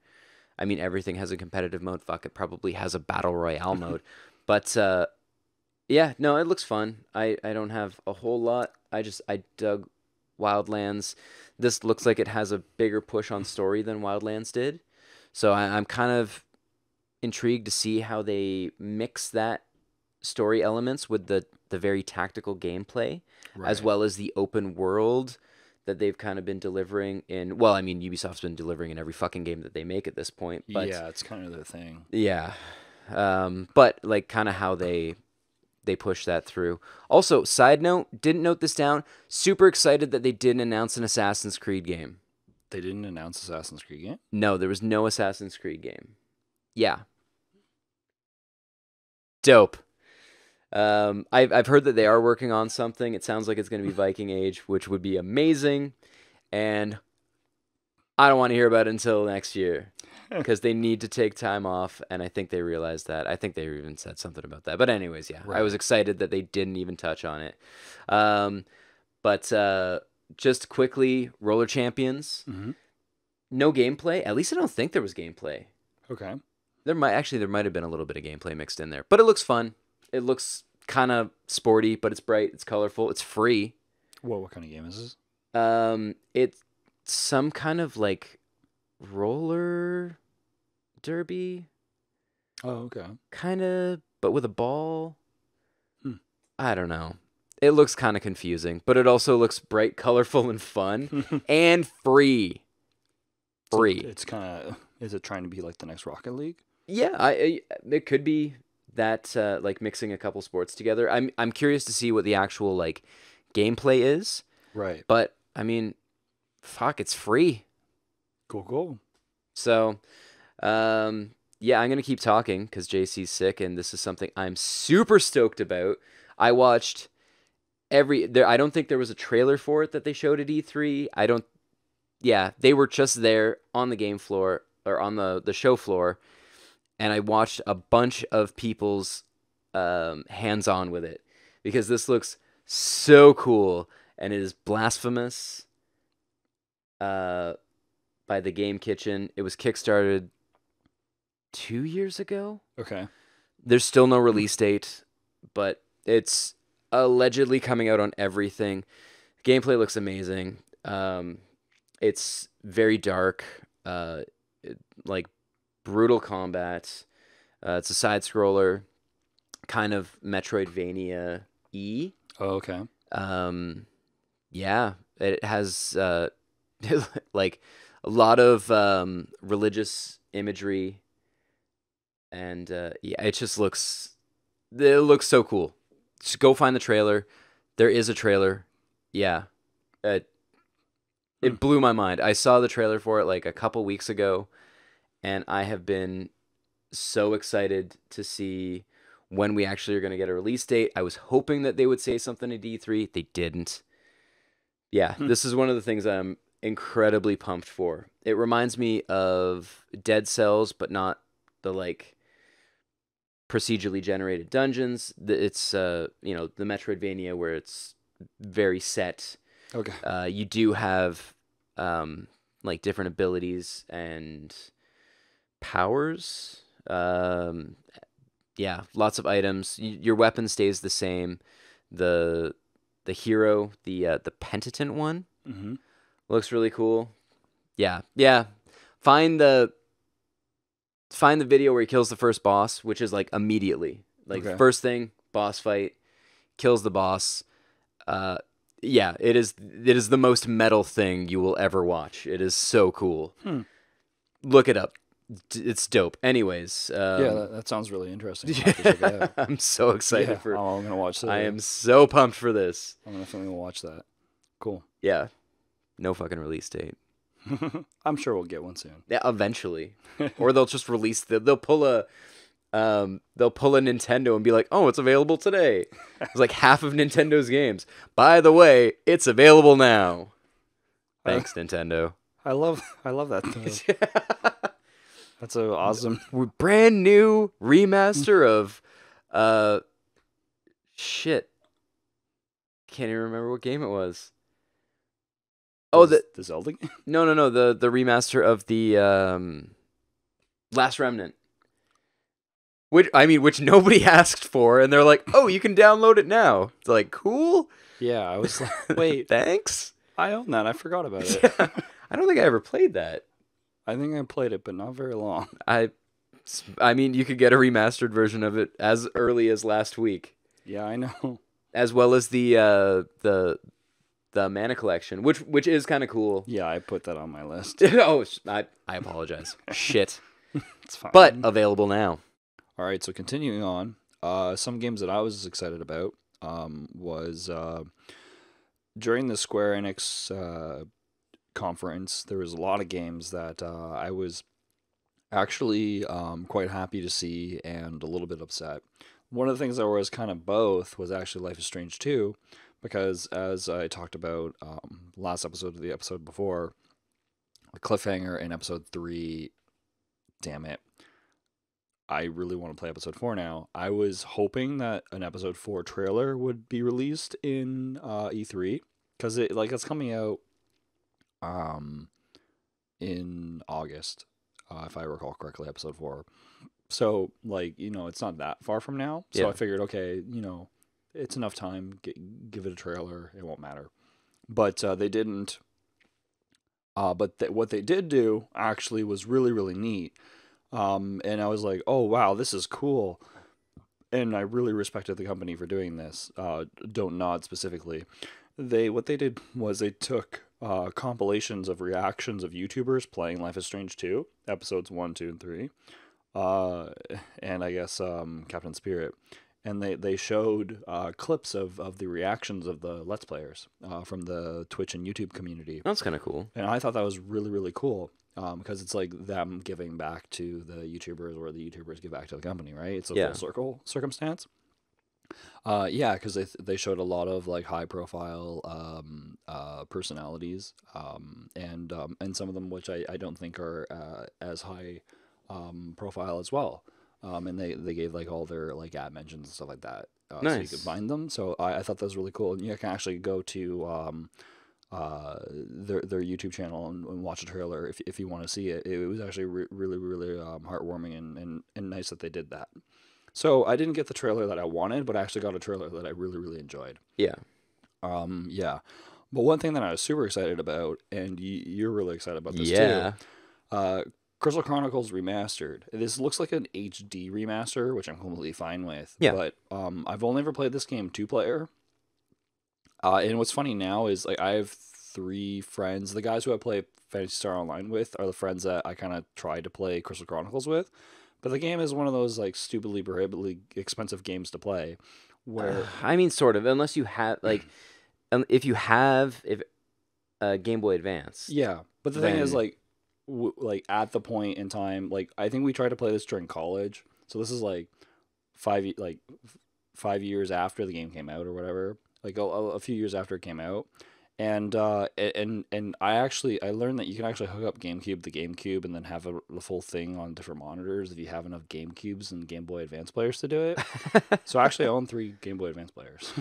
I mean, everything has a competitive mode. Fuck, it probably has a battle royale mode. But yeah, no, it looks fun. I don't have a whole lot. I dug Wildlands. This looks like it has a bigger push on story than Wildlands did. So I'm kind of intrigued to see how they mix that story elements with the very tactical gameplay, as well as the open world that they've kind of been delivering in. Well, I mean, Ubisoft's been delivering in every fucking game that they make at this point. But yeah, it's kind of their thing. Yeah. But like kind of how they push that through. Also, side note, didn't note this down. Super excited that they didn't announce an Assassin's Creed game. They didn't announce Assassin's Creed game? No, there was no Assassin's Creed game. Yeah. Dope. I've heard that they are working on something. It sounds like it's going to be Viking Age, which would be amazing. And I don't want to hear about it until next year because they need to take time off. And I think they realized that. I think they even said something about that. But anyways, yeah, I was excited that they didn't even touch on it. But just quickly, Roller Champions. Mm-hmm. No gameplay. At least I don't think there was gameplay. Okay. There might have been a little bit of gameplay mixed in there, but it looks fun. It looks kind of sporty, but it's bright, it's colorful, it's free. What kind of game is this? It's some kind of like roller derby. Oh, okay. Kind of, but with a ball. I don't know. it looks kind of confusing, but it also looks bright, colorful, and fun, and free. Free. So it's kind of. Is it trying to be like the next Rocket League? Yeah, it could be that like mixing a couple sports together. I'm curious to see what the actual like gameplay is. Right. But I mean, fuck, it's free. Cool. So, yeah, I'm gonna keep talking because JC's sick, and this is something I'm super stoked about. I watched I don't think there was a trailer for it that they showed at E3. Yeah, they were just there on the game floor or on the show floor, and I watched a bunch of people's hands-on with it because this looks so cool, and it is Blasphemous by the Game Kitchen. It was kickstarted 2 years ago. Okay. There's still no release date, but it's allegedly coming out on everything. Gameplay looks amazing. It's very dark, like brutal combat. It's a side scroller, kind of Metroidvania-y. Oh, okay. Yeah, it has like a lot of religious imagery, and yeah, it looks so cool. Just go find the trailer. There is a trailer. Yeah, it blew my mind. I saw the trailer for it like a couple weeks ago, and I have been so excited to see when we actually are going to get a release date. I was hoping that they would say something at E3. They didn't. Yeah, this is one of the things I'm incredibly pumped for. It reminds me of Dead Cells, but not the like procedurally generated dungeons. It's the Metroidvania where it's very set. Okay. You do have like different abilities and powers. Yeah, lots of items. Your weapon stays the same. The hero, the penitent one, looks really cool. Yeah. Find the video where he kills the first boss, which is like immediately, like first thing, boss fight, kills the boss. Yeah, it is the most metal thing you will ever watch. It is so cool. Look it up. It's dope. Anyways, yeah, that sounds really interesting. I'll have to check it out. I'm so excited for. I'm gonna watch that. I am so pumped for this. I'm definitely gonna watch that. Cool. Yeah, no fucking release date. I'm sure we'll get one soon. Yeah, eventually, or they'll just release they'll pull a Nintendo and be like, oh, it's available today. It's like half of Nintendo's games. By the way, it's available now. Thanks, Nintendo. I love that though. That's an awesome brand new remaster of shit. Can't even remember what game it was. Oh, the Zelda game? No, the remaster of the Last Remnant. Which nobody asked for, and they're like, "Oh, you can download it now." It's like, cool. Yeah, I was like, "Wait, thanks." I own that. I forgot about it. Yeah, I don't think I ever played that. I think I played it, but not very long. I mean, you could get a remastered version of it as early as last week. Yeah, I know. As well as the Mana Collection, which is kind of cool. Yeah, I put that on my list. Oh, I apologize. Shit. It's fine. But available now. All right, so continuing on, some games that I was excited about was during the Square Enix conference, there was a lot of games that I was actually quite happy to see and a little bit upset. One of the things that was kind of both was actually Life is Strange 2, because as I talked about last episode of the episode before, the cliffhanger in episode 3, damn it, I really want to play episode 4 now. I was hoping that an episode 4 trailer would be released in E3, because it's coming out in August, if I recall correctly, episode 4. So, it's not that far from now. So yeah. I figured, okay, it's enough time. Give it a trailer. It won't matter. But they didn't. But what they did do actually was really, really neat. And I was like, oh, wow, this is cool. and I really respected the company for doing this. Don't Nod specifically. What they did was they took compilations of reactions of YouTubers playing Life is Strange 2, episodes 1, 2, and 3, and I guess Captain Spirit, and they showed clips of the reactions of the Let's Players from the Twitch and YouTube community. That's kind of cool. And I thought that was really, really cool. Because it's like them giving back to the YouTubers, or the YouTubers give back to the company, right? It's a full circle circumstance. Yeah, because they showed a lot of like high profile personalities, and some of them which I don't think are as high profile as well. And they gave like all their like ad mentions and stuff like that, nice. so you could find them. So I thought that was really cool, and you can actually go to their YouTube channel and watch a trailer if you want to see it. It was actually really, really heartwarming and nice that they did that. So I didn't get the trailer that I wanted, but I actually got a trailer that I really, really enjoyed. Yeah. Yeah. But one thing that I was super excited about, and you're really excited about this too. Crystal Chronicles Remastered. This looks like an HD remaster, which I'm completely fine with. Yeah. But I've only ever played this game 2-player. And what's funny now is like I have 3 friends. The guys who I play Phantasy Star Online with are the friends that I kind of tried to play Crystal Chronicles with. But the game is one of those like stupidly prohibitively expensive games to play. Where I mean, sort of, unless you have like, if you have Game Boy Advance. Yeah, but the thing is like, like at the point in time, like I think we tried to play this during college. So this is like 5 years after the game came out or whatever. Like a few years after it came out, and I learned that you can actually hook up GameCube to GameCube and then have the full thing on different monitors if you have enough GameCubes and Game Boy Advance players to do it. So actually, I own 3 Game Boy Advance players.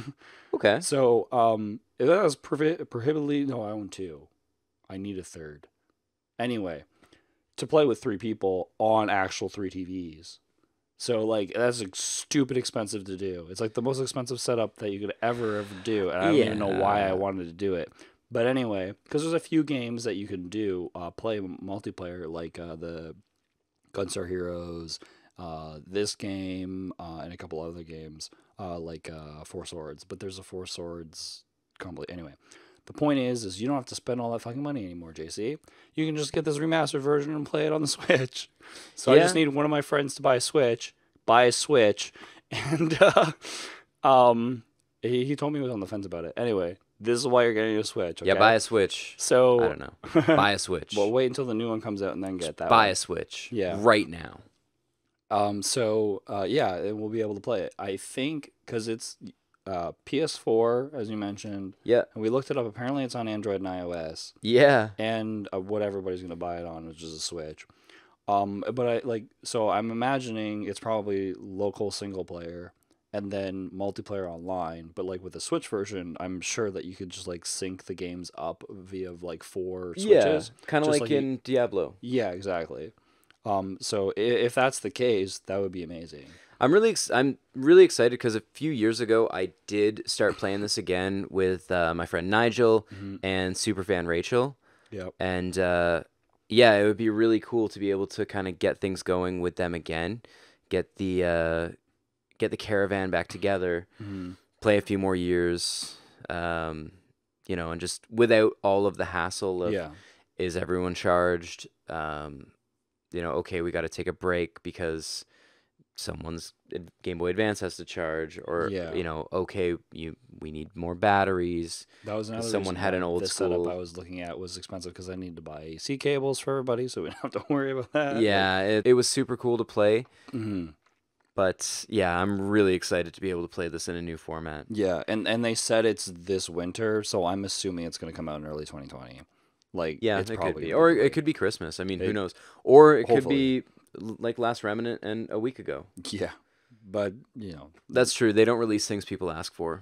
Okay. So if that was prohibitively, no, I own 2. I need a 3rd. Anyway, to play with 3 people on actual 3 TVs. So, like, that's like, stupid expensive to do. It's like the most expensive setup that you could ever do. And I don't even know why I wanted to do it. But anyway, because there's a few games that you can do, play multiplayer, like the Gunstar Heroes, this game, and a couple other games, like Four Swords. But there's a Four Swords complete. Anyway, the point is you don't have to spend all that fucking money anymore, JC. You can just get this remastered version and play it on the Switch. So I just need one of my friends to buy a Switch, and he told me he was on the fence about it. Anyway, this is why you're getting a Switch. Okay? Yeah, buy a Switch. So I don't know. Buy a Switch. Well, wait until the new one comes out and then get that. Buy a Switch. Yeah, right now. Yeah, we'll be able to play it. I think because it's PS4, as you mentioned. Yeah. And we looked it up. Apparently, it's on Android and iOS. Yeah. And what everybody's gonna buy it on, which is a Switch. But so I'm imagining it's probably local single player and then multiplayer online. But like with the Switch version, I'm sure that you could just like sync the games up via like 4 switches. Yeah, kind of like in Diablo. Yeah, exactly. So if that's the case, that would be amazing. I'm really excited because a few years ago I did start playing this again with my friend Nigel and superfan Rachel. Yep. And yeah, it would be really cool to be able to kind of get things going with them again, get the caravan back together, play a few more years, and just without all of the hassle of is everyone charged? Okay, we got to take a break because someone's Game Boy Advance has to charge, or okay, we need more batteries. That was another someone had an old school setup I was looking at was expensive because I needed to buy AC cables for everybody, so we don't have to worry about that. Yeah, it was super cool to play. Mm-hmm. But yeah, I'm really excited to be able to play this in a new format. Yeah, and they said it's this winter, so I'm assuming it's going to come out in early 2020. Like, yeah, it's it probably could be, gonna or great. it could be Christmas. I mean, who knows? Or it hopefully. could be like Last Remnant and a week ago. Yeah, but that's true. They don't release things people ask for.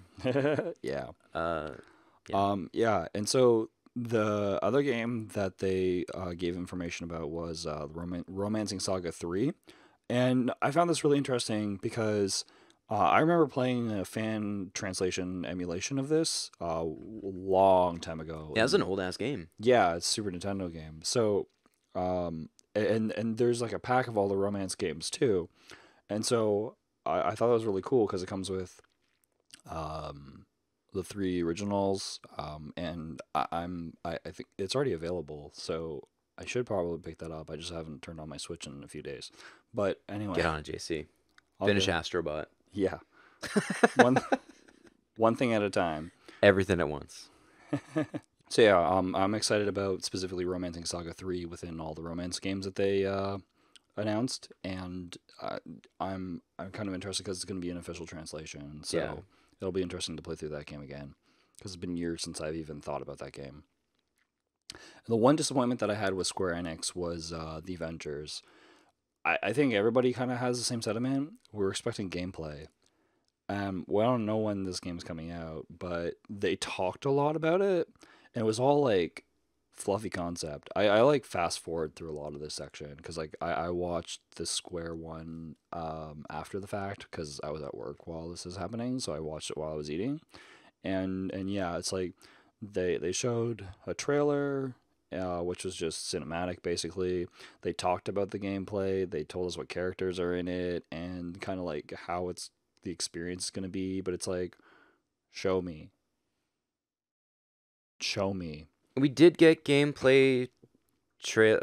Yeah. Yeah. And so the other game that they gave information about was Romancing Saga 3, and I found this really interesting because I remember playing a fan translation emulation of this a long time ago. Yeah, it's an old ass game. Yeah, it's a Super Nintendo game. So, and there's like a pack of all the romance games too, and so I thought that was really cool because it comes with the 3 originals, and I think it's already available, so I should probably pick that up. I just haven't turned on my Switch in a few days. But anyway, Get on it, JC. I'll Finish go. Astrobot. Yeah, one one thing at a time. Everything at once. So yeah, I'm excited about specifically Romancing Saga 3 within all the romance games that they announced, and I'm kind of interested because it's going to be an official translation. So Yeah. it'll be interesting to play through that game again because it's been years since I've even thought about that game. The one disappointment that I had with Square Enix was the Avengers. I think everybody kind of has the same sentiment. We're expecting gameplay. Well, I don't know when this game's coming out, but they talked a lot about it, and it was all like fluffy concept. I like fast forward through a lot of this section because like I watched the Square one after the fact because I was at work while this is happening, so I watched it while I was eating, and yeah, it's like they showed a trailer. Which was just cinematic, basically. They talked about the gameplay. They told us what characters are in it and kind of like how the experience is going to be. But it's like, show me. Show me. We did get gameplay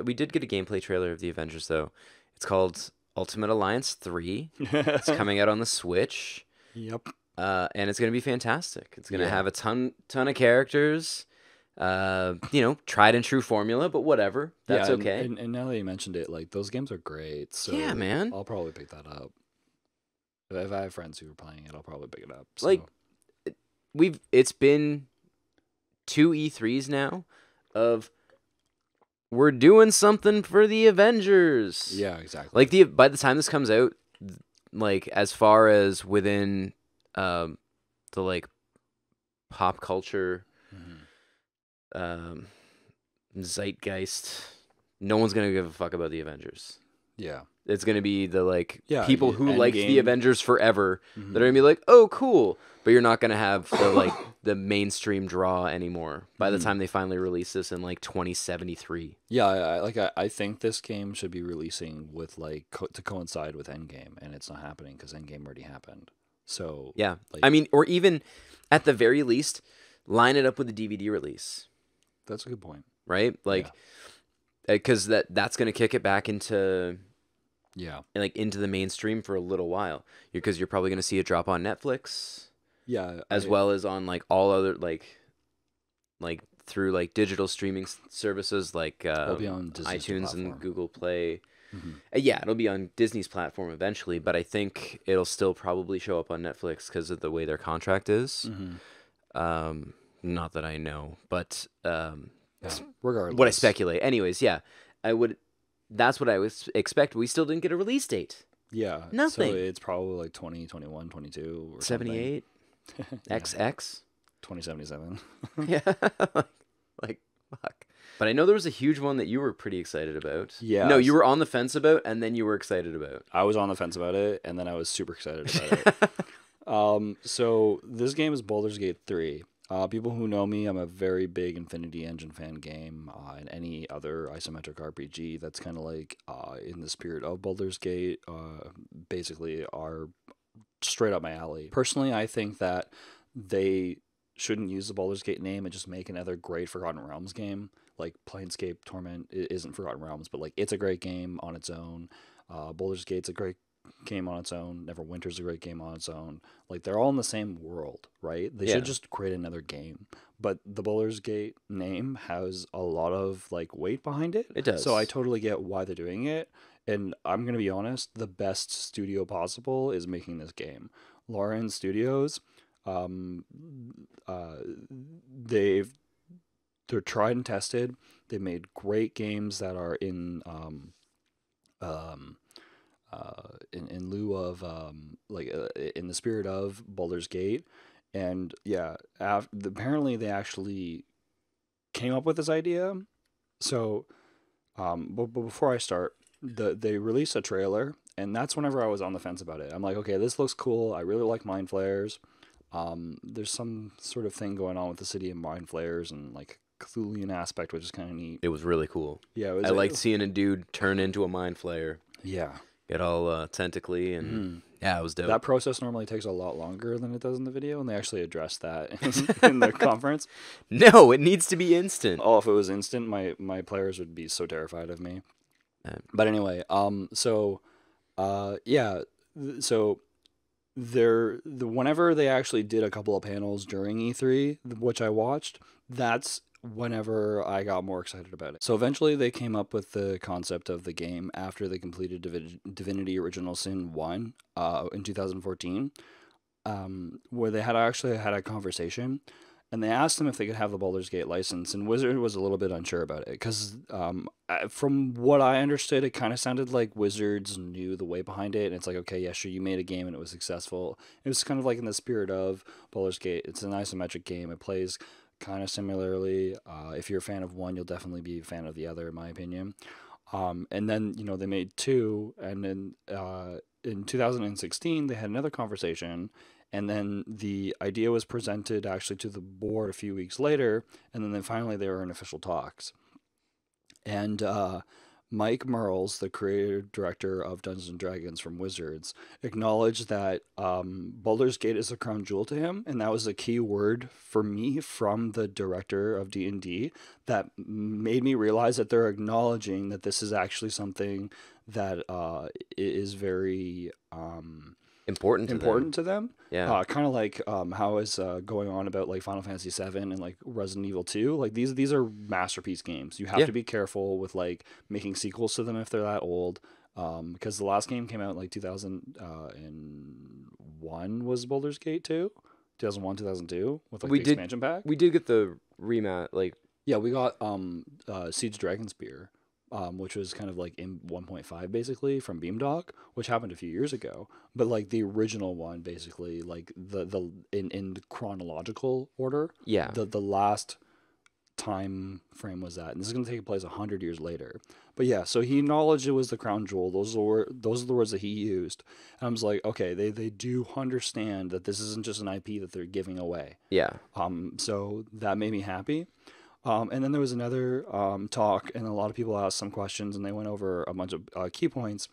We did get a gameplay trailer of the Avengers though. It's called Ultimate Alliance 3. It's coming out on the Switch. Yep. And it's going to be fantastic. It's going to Yeah. have a ton of characters. Tried and true formula, but whatever. That's okay. And now that you mentioned it, like those games are great. So Yeah, man. I'll probably pick that up. If I have friends who are playing it, I'll probably pick it up. So. Like, it's been 2 E3s now of we're doing something for the Avengers. Yeah, exactly. Like by the time this comes out, like as far as within the like pop culture zeitgeist, no one's gonna give a fuck about the Avengers. Yeah. It's gonna be the like Yeah, people who Endgame. like the Avengers forever. They're gonna be like, oh, cool, but you're not gonna have the like the mainstream draw anymore by the time they finally release this in like 2073. Yeah, I think this game should be releasing with like to coincide with Endgame, and it's not happening because Endgame already happened. So Yeah, like, I mean, or even at the very least, line it up with the DVD release. that's a good point. Right? Like, because that's gonna kick it back into into the mainstream for a little while. Because you're probably gonna see it drop on Netflix. Yeah, as well as on like all other like through like digital streaming services like it'll be on Disney's iTunes platform. and Google Play. It'll be on Disney's platform eventually, but I think it'll still probably show up on Netflix because of the way their contract is. Not that I know, but regardless, what I speculate. Anyways, that's what I would expect. We still didn't get a release date. Yeah, Nothing. So it's probably like 2021, 22, or 78 XX 2077. Yeah, like fuck. But I know there was a huge one that you were pretty excited about. Yeah. No, you were on the fence about, and then you were excited about. I was on the fence about it, and then I was super excited about it. So this game is Baldur's Gate 3. People who know me, I'm a very big Infinity Engine fan game, and any other isometric RPG that's kind of like in the spirit of Baldur's Gate, basically are straight up my alley. Personally, I think that they shouldn't use the Baldur's Gate name and just make another great Forgotten Realms game. Like Planescape Torment isn't Forgotten Realms, but like it's a great game on its own. Baldur's Gate's a great game on its own. Neverwinter's a great game on its own. Like they're all in the same world, right? They should just create another game. But the Baldur's Gate name has a lot of like weight behind it. It does. So I totally get why they're doing it. And I'm gonna be honest, the best studio possible is making this game. Lauren Studios, they're tried and tested. They made great games that are in lieu of in the spirit of Baldur's Gate, and apparently they actually came up with this idea. So, but before I start, they released a trailer, and that's whenever I was on the fence about it. I'm like, okay, this looks cool. I really like Mind Flayers. There's some sort of thing going on with the city of Mind Flayers and like Cthulhian aspect, which is kind of neat. It was really cool. Yeah, I liked seeing a dude turn into a mind flayer. Yeah. Get all tentacly and Yeah, it was dope. That process normally takes a lot longer than it does in the video, and they actually addressed that in the conference. No, it needs to be instant. Oh, if it was instant, my players would be so terrified of me. But anyway, so whenever they actually did a couple of panels during E3, which I watched, that's whenever I got more excited about it. So eventually they came up with the concept of the game after they completed Divinity Original Sin 1 in 2014, where they had actually had a conversation, and they asked them if they could have the Baldur's Gate license, and Wizard was a little bit unsure about it, because from what I understood, it kind of sounded like Wizards knew the way behind it, and it's like, okay, yeah, sure, you made a game and it was successful. It was kind of like in the spirit of Baldur's Gate. It's an isometric game. It plays kind of similarly. If you're a fan of one, you'll definitely be a fan of the other, in my opinion. And then, they made 2, and then in 2016, they had another conversation, and then the idea was presented actually to the board a few weeks later, and then finally they were in official talks. And Mike Merles, the creative director of Dungeons & Dragons from Wizards, acknowledged that Baldur's Gate is a crown jewel to him, and that was a key word for me from the director of D&D that made me realize that they're acknowledging that this is actually something that is very important to them. Yeah. Kind of like how is going on about like Final Fantasy 7 and like Resident Evil 2. Like these are masterpiece games. You have to be careful with like making sequels to them if they're that old. Because the last game came out in like 2001 was Baldur's Gate 2. 2001, 2002 with like the expansion pack. We did get the remat yeah, we got Siege Dragonspear. Which was kind of like in 1.5 basically from Beamdog, which happened a few years ago. But like the original one, basically, like the in chronological order, the last time frame was that, and this is going to take place 100 years later. But yeah, so he acknowledged it was the crown jewel. Those are the words that he used. And I was like, okay, they do understand that this isn't just an IP that they're giving away. Yeah. So that made me happy. And then there was another talk, and a lot of people asked some questions, and they went over a bunch of key points.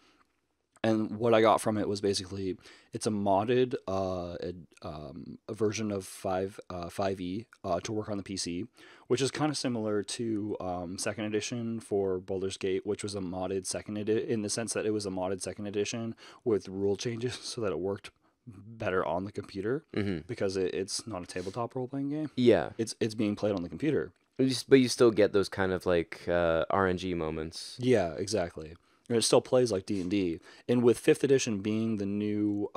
And what I got from it was basically it's a modded a version of 5e to work on the PC, which is kind of similar to second edition for Baldur's Gate, which was a modded second edition in the sense that it was a modded second edition with rule changes so that it worked better on the computer, because it's not a tabletop role-playing game. Yeah. It's being played on the computer. But you still get those kind of like RNG moments. Yeah, exactly. And it still plays like D&D. And with 5th edition being the new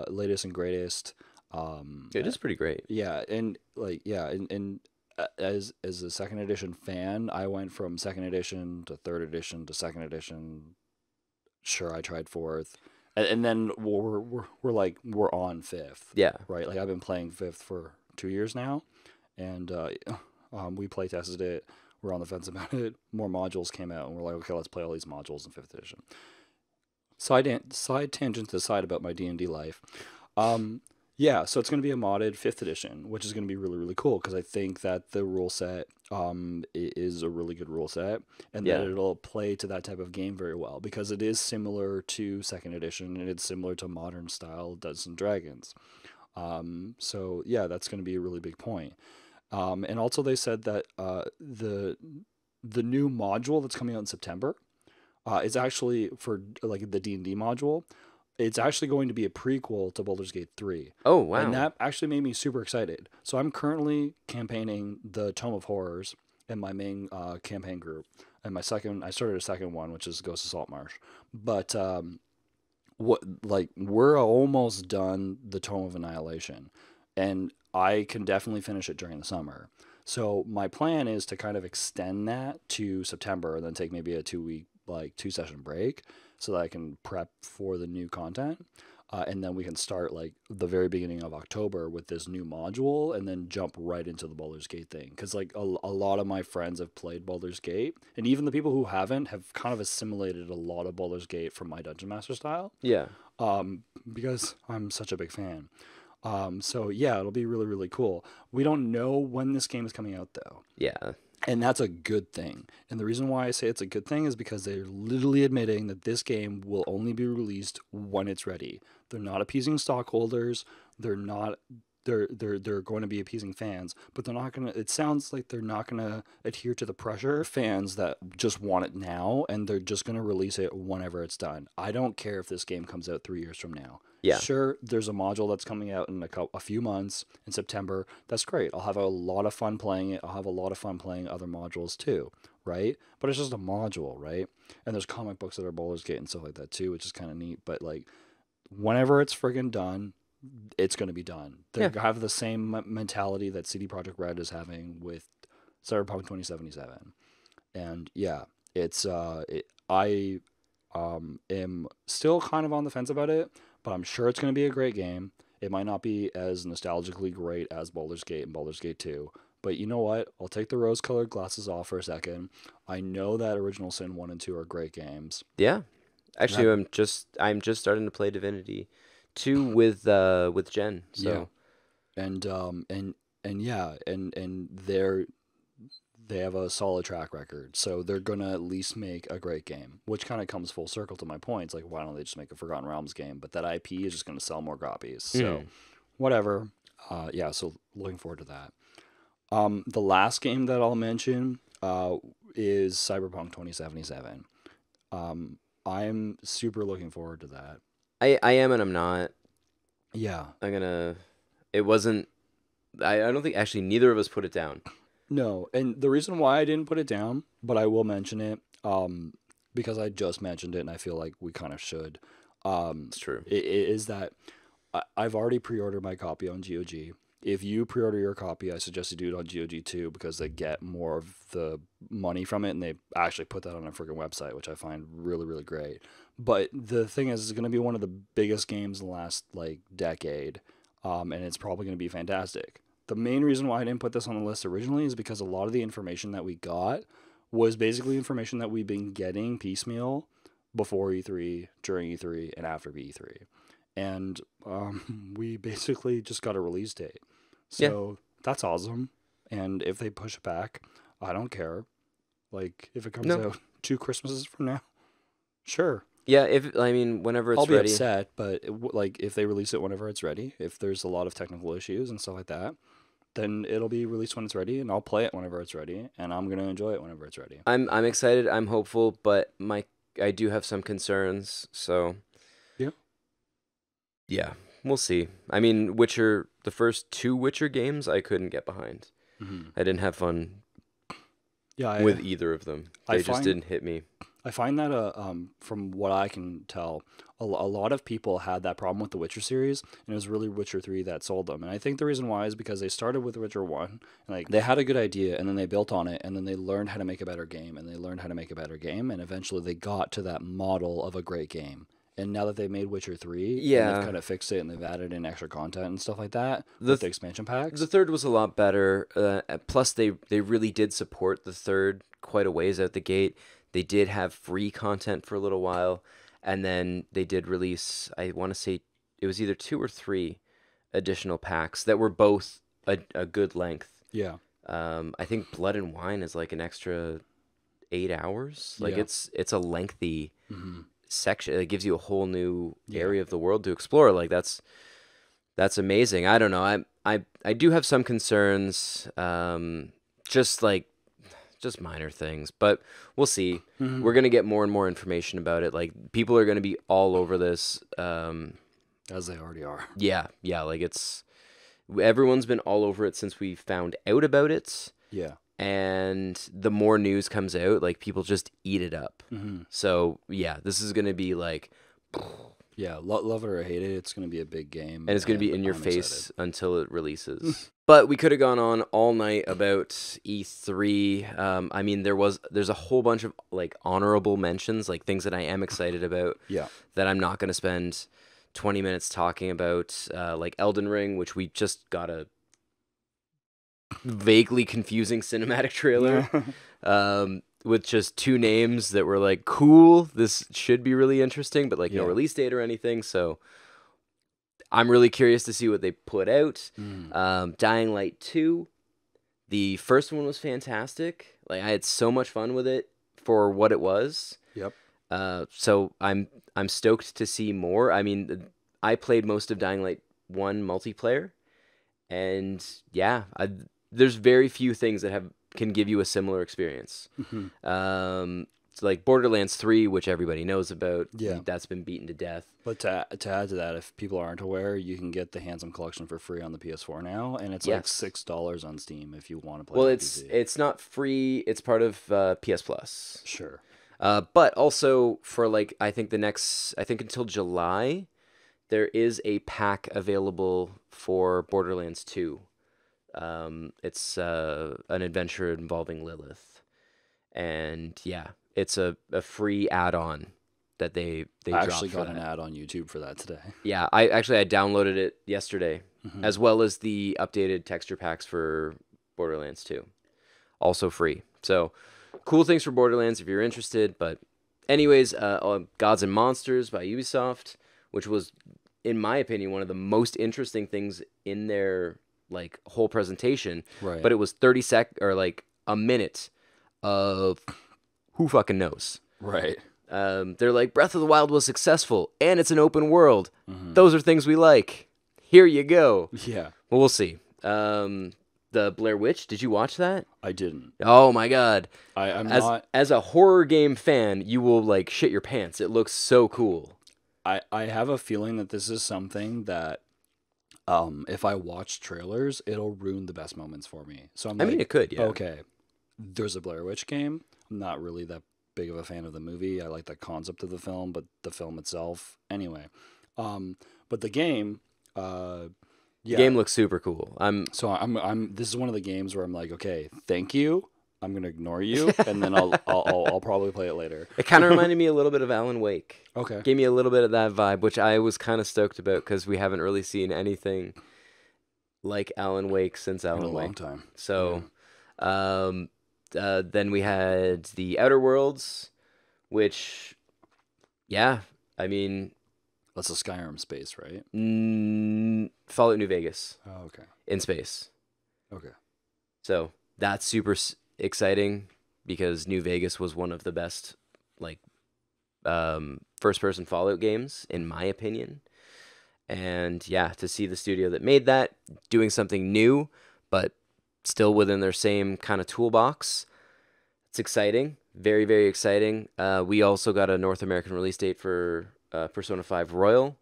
latest and greatest, it is pretty great. Yeah, and as a second edition fan, I went from second edition to third edition to second edition. Sure, I tried 4th. And then we're on 5th. Yeah. Right? Like I've been playing 5th for 2 years now, and we play tested it. We're on the fence about it. More modules came out, and we're like, okay, let's play all these modules in 5th edition. Side tangent aside about my D&D life. Yeah, so it's going to be a modded 5th edition, which is going to be really, really cool, because I think that the rule set is a really good rule set, and that it'll play to that type of game very well, because it is similar to 2nd edition, and it's similar to modern style Dungeons and Dragons. So yeah, that's going to be a really big point. And also they said that the new module that's coming out in September is actually for like the D&D module. It's actually going to be a prequel to Baldur's Gate 3. Oh, wow. And that actually made me super excited. So I'm currently campaigning the Tome of Horrors in my main campaign group. And I started a second one, which is Ghost of Saltmarsh. But we're almost done the Tome of Annihilation. And I can definitely finish it during the summer. So my plan is to kind of extend that to September and then take maybe a 2-week, 2-session break, so that I can prep for the new content. And then we can start like the very beginning of October with this new module, and then jump right into the Baldur's Gate thing. Because like a lot of my friends have played Baldur's Gate, and even the people who haven't have kind of assimilated a lot of Baldur's Gate from my Dungeon Master style. Yeah. Because I'm such a big fan. So yeah, it'll be really, really cool. We don't know when this game is coming out though. Yeah. And that's a good thing. And the reason why I say it's a good thing is because they're literally admitting that this game will only be released when it's ready. They're not appeasing stockholders. They're not they're going to be appeasing fans, but they're not going to, it sounds like they're not going to adhere to the pressure of fans that just want it now, and they're just going to release it whenever it's done. I don't care if this game comes out 3 years from now. Yeah. Sure, there's a module that's coming out in a few months in September. That's great. I'll have a lot of fun playing it. I'll have a lot of fun playing other modules too, right? But it's just a module, right? And there's comic books that are Baldur's Gate and stuff like that too, which is kind of neat. But like, whenever it's friggin' done, it's going to be done. They have the same mentality that CD Projekt Red is having with Cyberpunk 2077. And yeah, it's I am still kind of on the fence about it, but I'm sure it's going to be a great game. It might not be as nostalgically great as Baldur's Gate and Baldur's Gate 2, but you know what? I'll take the rose-colored glasses off for a second. I know that Original Sin 1 and 2 are great games. Yeah. Actually, I'm just starting to play Divinity 2 with Jen. So yeah. And yeah, and they have a solid track record, so they're gonna at least make a great game, which kind of comes full circle to my point. It's like, why don't they just make a Forgotten Realms game? But that IP is just gonna sell more copies, so whatever. Yeah, so looking forward to that. The last game that I'll mention is Cyberpunk 2077. I'm super looking forward to that. I am and I'm not. Yeah. It wasn't, I don't think, actually, neither of us put it down. No, and the reason why I didn't put it down, but I will mention it, because I just mentioned it and I feel like we kind of should. It's true. Is that I've already pre-ordered my copy on GOG. If you pre-order your copy, I suggest you do it on GOG too, because they get more of the money from it, and they actually put that on a freaking website, which I find really, really great. But the thing is, it's going to be one of the biggest games in the last like decade, and it's probably going to be fantastic. The main reason why I didn't put this on the list originally is because a lot of the information that we got was basically information that we've been getting piecemeal before E3, during E3, and after E3. And we basically just got a release date. So that's awesome. And if they push it back, I don't care. Like, if it comes out 2 Christmases from now, sure. Yeah, whenever it's I'll be ready. upset, but like if they release it whenever it's ready, if there's a lot of technical issues and stuff like that, then it'll be released when it's ready, and I'll play it whenever it's ready, and I'm gonna enjoy it whenever it's ready. I'm excited. I'm hopeful, but I do have some concerns. So yeah, we'll see. I mean, the first 2 Witcher games, I couldn't get behind. Mm-hmm. I didn't have fun. With either of them, they just didn't hit me. I find that from what I can tell, a lot of people had that problem with the Witcher series, and it was really Witcher 3 that sold them. And I think the reason why is because they started with Witcher 1, and like they had a good idea, and then they built on it, and then they learned how to make a better game, and they learned how to make a better game, and eventually they got to that model of a great game. And now that they've made Witcher 3, and they've kind of fixed it, and they've added in extra content and stuff like that with the expansion packs. The third was a lot better. Plus, they really did support the third quite a ways out the gate. They did have free content for a little while, and then they did release, I want to say, it was either 2 or 3 additional packs that were both a good length. Yeah. I think Blood and Wine is like an extra 8 hours. Like it's a lengthy section. It gives you a whole new area of the world to explore. Like that's amazing. I don't know. I do have some concerns. Just minor things, but we'll see. Mm-hmm. We're going to get more and more information about it. Like, people are going to be all over this. As they already are. Yeah. Like, everyone's been all over it since we found out about it. Yeah. And the more news comes out, like, people just eat it up. Mm-hmm. So, yeah, this is going to be like... Yeah, love it or hate it, it's going to be a big game. And it's going to be in your face until it releases. But we could have gone on all night about E3. I mean, there's a whole bunch of like honorable mentions, like things that I am excited about. Yeah. That I'm not going to spend 20 minutes talking about, like Elden Ring, which we just got a vaguely confusing cinematic trailer. With just 2 names that were like, cool, this should be really interesting, but like no release date or anything. So I'm really curious to see what they put out. Dying Light 2, The first one was fantastic. Like, I had so much fun with it for what it was. Yep. So I'm stoked to see more. I mean, I played most of Dying Light 1 multiplayer, and yeah, there's very few things that can give you a similar experience. So like Borderlands 3, which everybody knows about, that's been beaten to death. But to add to that, if people aren't aware, you can get the Handsome Collection for free on the PS4 now, and it's like $6 on Steam if you want to play. Well, on it's PC. not free. It's part of PS Plus. Sure. But also for like I think until July, there is a pack available for Borderlands 2. It's an adventure involving Lilith, and yeah, it's a free add-on that they I actually got an ad on YouTube for that today. Yeah, I downloaded it yesterday, as well as the updated texture packs for Borderlands 2, also free. So cool things for Borderlands if you're interested. But anyways, Gods and Monsters by Ubisoft, which was, in my opinion, one of the most interesting things in their like whole presentation. Right. But it was 30 or like a minute of who fucking knows. Right. They're like, Breath of the Wild was successful, and it's an open world. Those are things we like. Here you go. Yeah. Well, we'll see. The Blair Witch, did you watch that? I didn't. Oh my god. As a horror game fan, you will like shit your pants. It looks so cool. I have a feeling that this is something that if I watch trailers, it'll ruin the best moments for me. So I mean, it could, yeah. Okay. There's a Blair Witch game. I'm not really that big of a fan of the movie. I like the concept of the film, but the film itself, anyway. But the game, the game looks super cool. This is one of the games where I'm like, okay, thank you. I'm gonna ignore you, and then I'll probably play it later. It kind of reminded me a little bit of Alan Wake. Okay. Gave me a little bit of that vibe, which I was kind of stoked about because we haven't really seen anything like Alan Wake since Alan Wake. In a long time. So, then we had the Outer Worlds, which, yeah, I mean, that's a Skyrim space, right? Fallout New Vegas. Oh, okay. In space. Okay. So that's super exciting because New Vegas was one of the best, like, first-person Fallout games, in my opinion. And yeah, to see the studio that made that doing something new, but still within their same kind of toolbox, it's exciting. Very, very exciting. We also got a North American release date for Persona 5 Royal,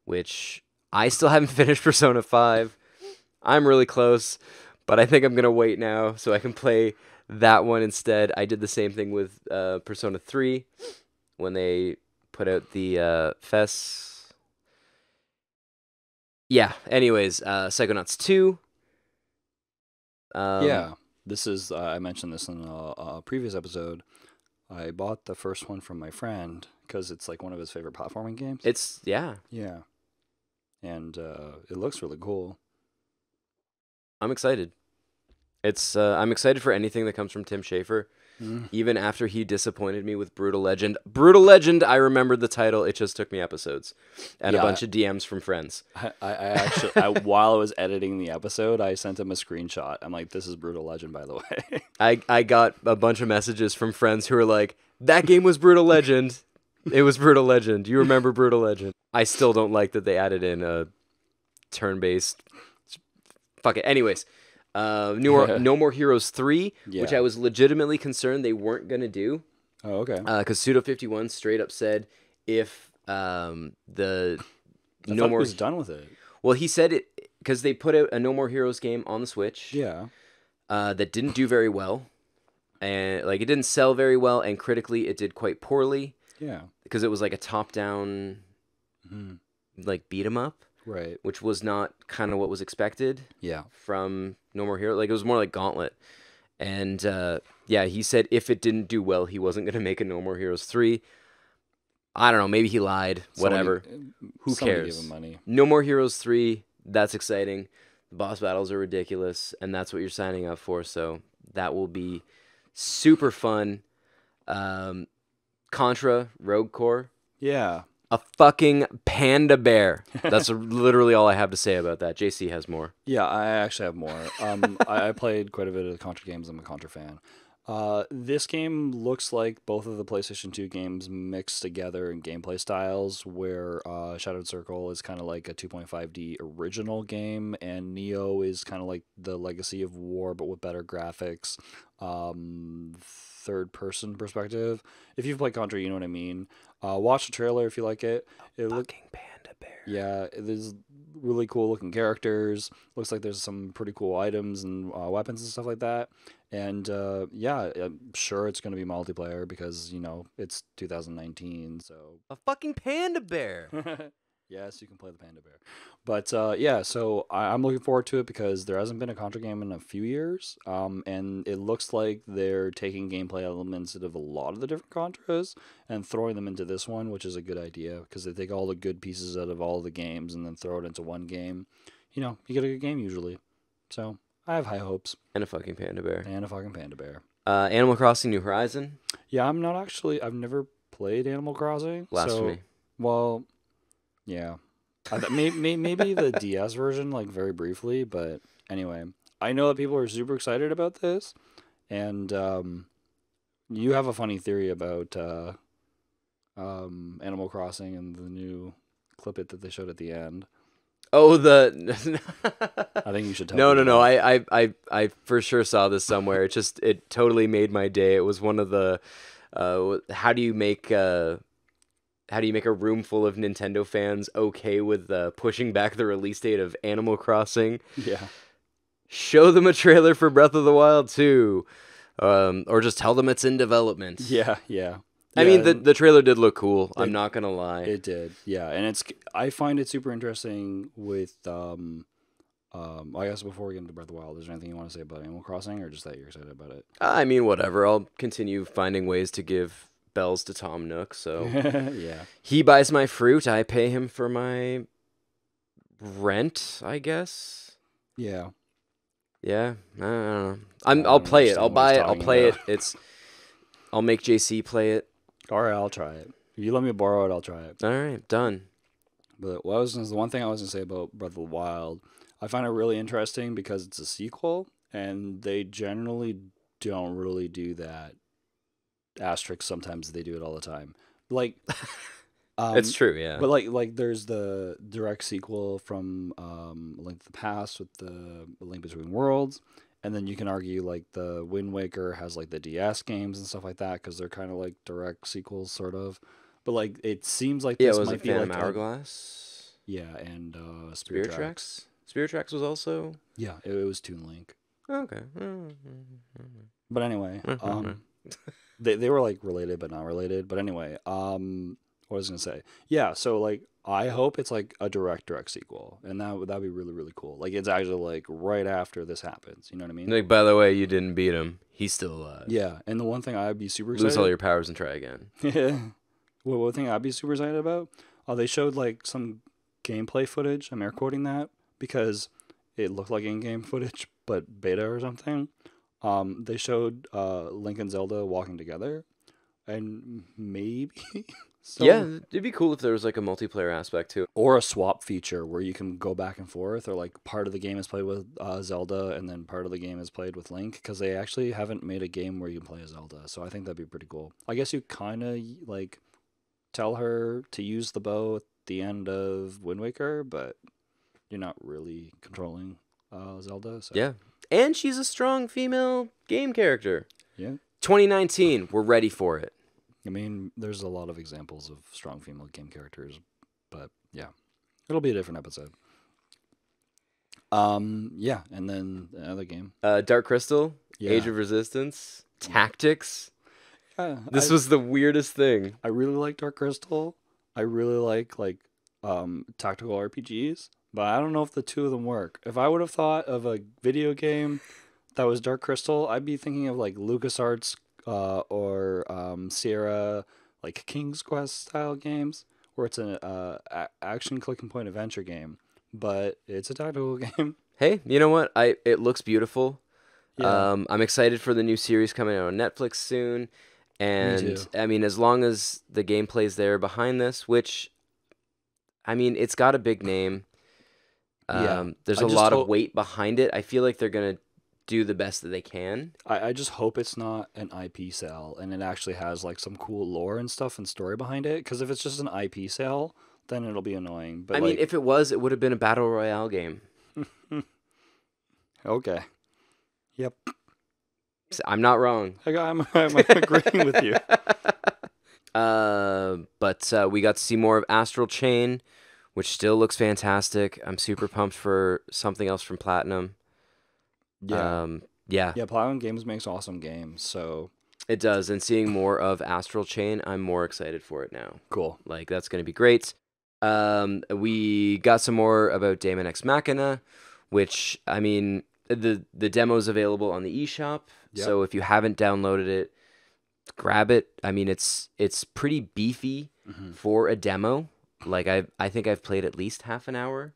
which I still haven't finished Persona 5. I'm really close, but I think I'm going to wait now so I can play that one instead. I did the same thing with Persona 3 when they put out the FES. Yeah, anyways, Psychonauts 2. This is, I mentioned this in a previous episode. I bought the first one from my friend because it's like one of his favorite platforming games. Yeah. And it looks really cool. I'm excited. I'm excited for anything that comes from Tim Schafer. Even after he disappointed me with Brutal Legend. Brutal Legend, I remembered the title. It just took me episodes and a bunch of DMs from friends. I actually, while I was editing the episode, I sent him a screenshot. I'm like, this is Brutal Legend, by the way. I got a bunch of messages from friends who were like, that game was Brutal Legend. It was Brutal Legend. You remember Brutal Legend. I still don't like that they added in a turn-based... Fuck it. Anyways... No More Heroes 3, which I was legitimately concerned they weren't going to do. Oh, okay. Because Pseudo51 straight up said if the No More was done with it. Well, he said it because they put out a No More Heroes game on the Switch. Yeah. That didn't do very well, and like it didn't sell very well, and critically it did quite poorly. Yeah. Because it was like a top-down, like beat 'em up. Right. Which was not kind of what was expected. Yeah. From No More Heroes. Like, it was more like Gauntlet. And, he said if it didn't do well, he wasn't going to make a No More Heroes 3. I don't know. Maybe he lied. Whatever. Who cares? Give him money. No More Heroes 3. That's exciting. The boss battles are ridiculous. And that's what you're signing up for. So that will be super fun. Contra, Rogue Core. Yeah. A fucking panda bear. That's literally all I have to say about that. JC has more. Yeah, I actually have more. I played quite a bit of the Contra games. I'm a Contra fan. This game looks like both of the PlayStation 2 games mixed together in gameplay styles, where Shadowed Circle is kind of like a 2.5D original game, and Neo is kind of like the Legacy of War, but with better graphics. Third-person perspective. If you've played Contra, you know what I mean. Watch the trailer if you like it. Fucking panda bear. Yeah, there's really cool looking characters. Looks like there's some pretty cool items and weapons and stuff like that. And yeah, I'm sure it's going to be multiplayer because, you know, it's 2019, so... A fucking panda bear! Yes, you can play the panda bear. But yeah, so I'm looking forward to it because there hasn't been a Contra game in a few years. And it looks like they're taking gameplay elements out of a lot of the different Contras and throwing them into this one, which is a good idea because they take all the good pieces out of all the games and then throw it into one game. You know, you get a good game usually. So I have high hopes. And a fucking panda bear. And a fucking panda bear. Animal Crossing New Horizon? Yeah, I've never played Animal Crossing. Blasphemy. So, well... Yeah, maybe the DS version, like very briefly, but anyway, I know that people are super excited about this, and you have a funny theory about Animal Crossing and the new clip it that they showed at the end. Oh, I think you should tell. No. I for sure saw this somewhere. It totally made my day. It was one of the how do you make a room full of Nintendo fans okay with pushing back the release date of Animal Crossing? Yeah. Show them a trailer for Breath of the Wild 2. Or just tell them it's in development. Yeah. I mean, the trailer did look cool. I'm not going to lie. It did, yeah. And I find it super interesting with... I guess before we get into Breath of the Wild, is there anything you want to say about Animal Crossing, or just that you're excited about it? I mean, whatever. I'll continue finding ways to give... bells to Tom Nook, so yeah. He buys my fruit, I pay him for my rent, I guess. Yeah. Yeah, I don't know. I'll play it. I'll buy it. I'll play it. I'll make JC play it. All right, I'll try it. If you let me borrow it, I'll try it. All right, done. But the one thing I was gonna say about Breath of the Wild, I find it really interesting because it's a sequel, and they generally don't really do that. Asterisk, sometimes they do it all the time. Like, it's true, yeah. But like there's the direct sequel from Link to the Past with the Link Between Worlds, and then you can argue like the Wind Waker has like the DS games and stuff like that because they're kind of like direct sequels, sort of. But like it seems like this might be Phantom like Hourglass. Yeah, and Spirit Tracks. Spirit Tracks was also. Yeah, it was Toon Link. Okay. But anyway, they were like related but not related. But anyway, what was I gonna say? Yeah, so like I hope it's like a direct sequel, and that'd be really, really cool. Like it's actually like right after this happens. You know what I mean? Like, by the way, you didn't beat him. He's still alive. Yeah, and the one thing I'd be super excited. Lose all your powers and try again. Yeah. Well, one thing I'd be super excited about. They showed like some gameplay footage. I'm air quoting that because it looked like in-game footage, but beta or something. They showed Link and Zelda walking together, and maybe. Yeah, it'd be cool if there was like a multiplayer aspect to it. Or a swap feature where you can go back and forth, or like part of the game is played with Zelda and then part of the game is played with Link, because they actually haven't made a game where you can play as Zelda. So I think that'd be pretty cool. I guess you kind of like tell her to use the bow at the end of Wind Waker, but you're not really controlling Zelda. So. Yeah. And she's a strong female game character. Yeah. 2019, we're ready for it. I mean, there's a lot of examples of strong female game characters, but yeah, it'll be a different episode. Yeah, and then another game. Dark Crystal, Age of Resistance, Tactics. This was the weirdest thing. I really like Dark Crystal. I really like tactical RPGs, but I don't know if the two of them work. If I would have thought of a video game that was Dark Crystal, I'd be thinking of like LucasArts or Sierra, like King's Quest style games, where it's an action click and point adventure game, but it's a tactical game. Hey, you know what? It looks beautiful. Yeah. I'm excited for the new series coming out on Netflix soon. And Me too. I mean, as long as the gameplay's there behind this, which I mean, it's got a big name. There's a lot of weight behind it. I feel like they're going to do the best that they can. I just hope it's not an IP sale and it actually has like some cool lore and stuff and story behind it. Because if it's just an IP sale, then it'll be annoying. But I mean, if it was, it would have been a battle royale game. Okay. Yep. I'm not wrong. I'm agreeing with you. But we got to see more of Astral Chain, which still looks fantastic. I'm super pumped for something else from Platinum. Yeah. Yeah, Platinum Games makes awesome games, so it does. And seeing more of Astral Chain, I'm more excited for it now. Cool. Like, that's going to be great. We got some more about Daemon X Machina, which, I mean, the demo's available on the eShop. Yep. So if you haven't downloaded it, grab it. I mean, it's pretty beefy for a demo. Like, I think I've played at least half an hour.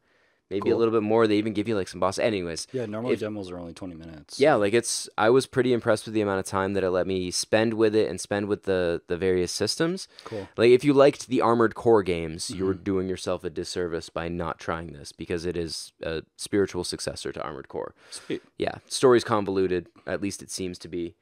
Maybe a little bit more. They even give you like some boss. Anyways. Yeah, normally demos are only 20 minutes. Yeah, like I was pretty impressed with the amount of time that it let me spend with it and spend with the various systems. Cool. Like, if you liked the Armored Core games, you were doing yourself a disservice by not trying this, because it is a spiritual successor to Armored Core. Sweet. Yeah, story's convoluted. At least it seems to be.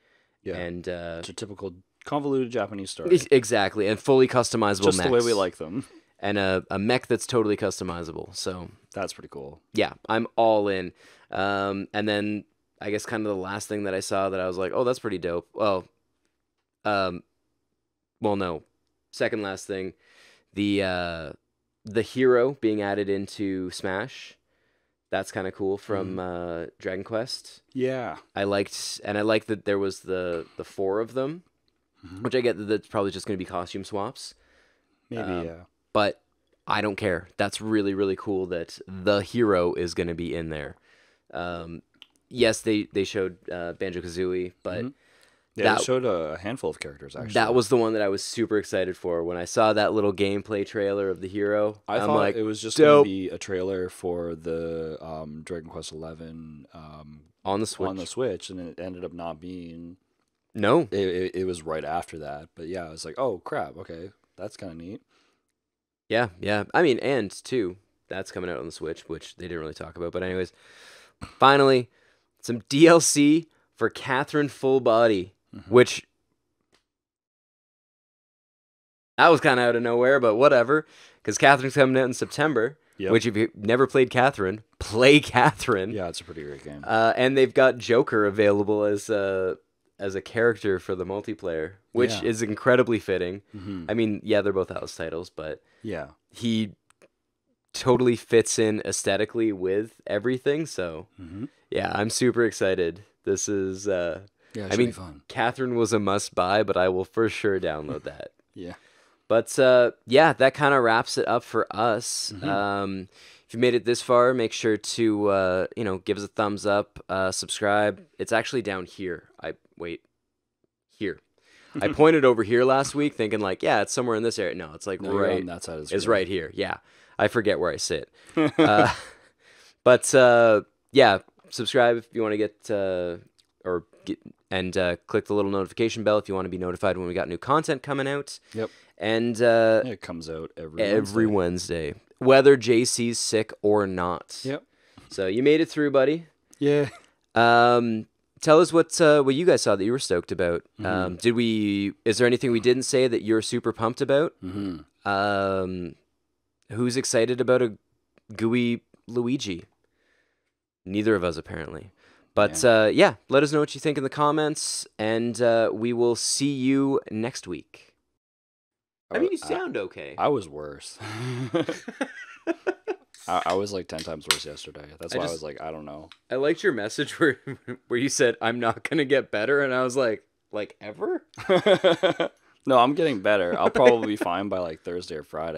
Yeah. And it's a typical convoluted Japanese story. Exactly, and fully customizable Just mechs. the way we like them. And a mech that's totally customizable. So that's pretty cool. Yeah, I'm all in. And then I guess kind of the last thing that I saw that I was like, oh, that's pretty dope. Well, no. Second last thing, the hero being added into Smash. That's kind of cool from Dragon Quest. Yeah. I liked that there was the 4 of them, which I get that that's probably just going to be costume swaps. Maybe, yeah. But I don't care. That's really, really cool that the hero is going to be in there. Yes, they showed Banjo-Kazooie, but... Yeah, they showed a handful of characters, actually. That was the one that I was super excited for. When I saw that little gameplay trailer of the hero, I thought like, it was just going to be a trailer for the Dragon Quest XI on the Switch. On the Switch, and it ended up not being... No. It was right after that. But yeah, I was like, oh, crap, okay. That's kind of neat. Yeah. I mean, and, too, that's coming out on the Switch, which they didn't really talk about. But anyways, finally, some DLC for Catherine Full Body. Which, that was kind of out of nowhere, but whatever, because Catherine's coming out in September, which if you've never played Catherine, play Catherine. Yeah, it's a pretty great game. And they've got Joker available as a character for the multiplayer, which is incredibly fitting. I mean, yeah, they're both Alice titles, but he totally fits in aesthetically with everything, so yeah, I'm super excited. This is... Yeah, I mean, fun. Catherine was a must-buy, but I will for sure download that. Yeah. But, yeah, that kind of wraps it up for us. If you made it this far, make sure to, give us a thumbs up, subscribe. It's actually down here. Here. I pointed over here last week thinking, like, yeah, it's somewhere in this area. No, it's like right. On that side of the it's right here. Yeah. I forget where I sit. But, yeah, subscribe if you want to get... And click the little notification bell if you want to be notified when we got new content coming out. Yep. And it comes out every Wednesday, whether JC's sick or not. Yep. So you made it through, buddy. Yeah. Tell us what you guys saw that you were stoked about. Is there anything we didn't say that you're super pumped about? Who's excited about a gooey Luigi? Neither of us, apparently. But, yeah, let us know what you think in the comments, and we will see you next week. I mean, you sound okay. I was worse. I was like 10 times worse yesterday. That's why I was like, I don't know. I liked your message where you said, I'm not going to get better, and I was like ever? No, I'm getting better. I'll probably be fine by like Thursday or Friday.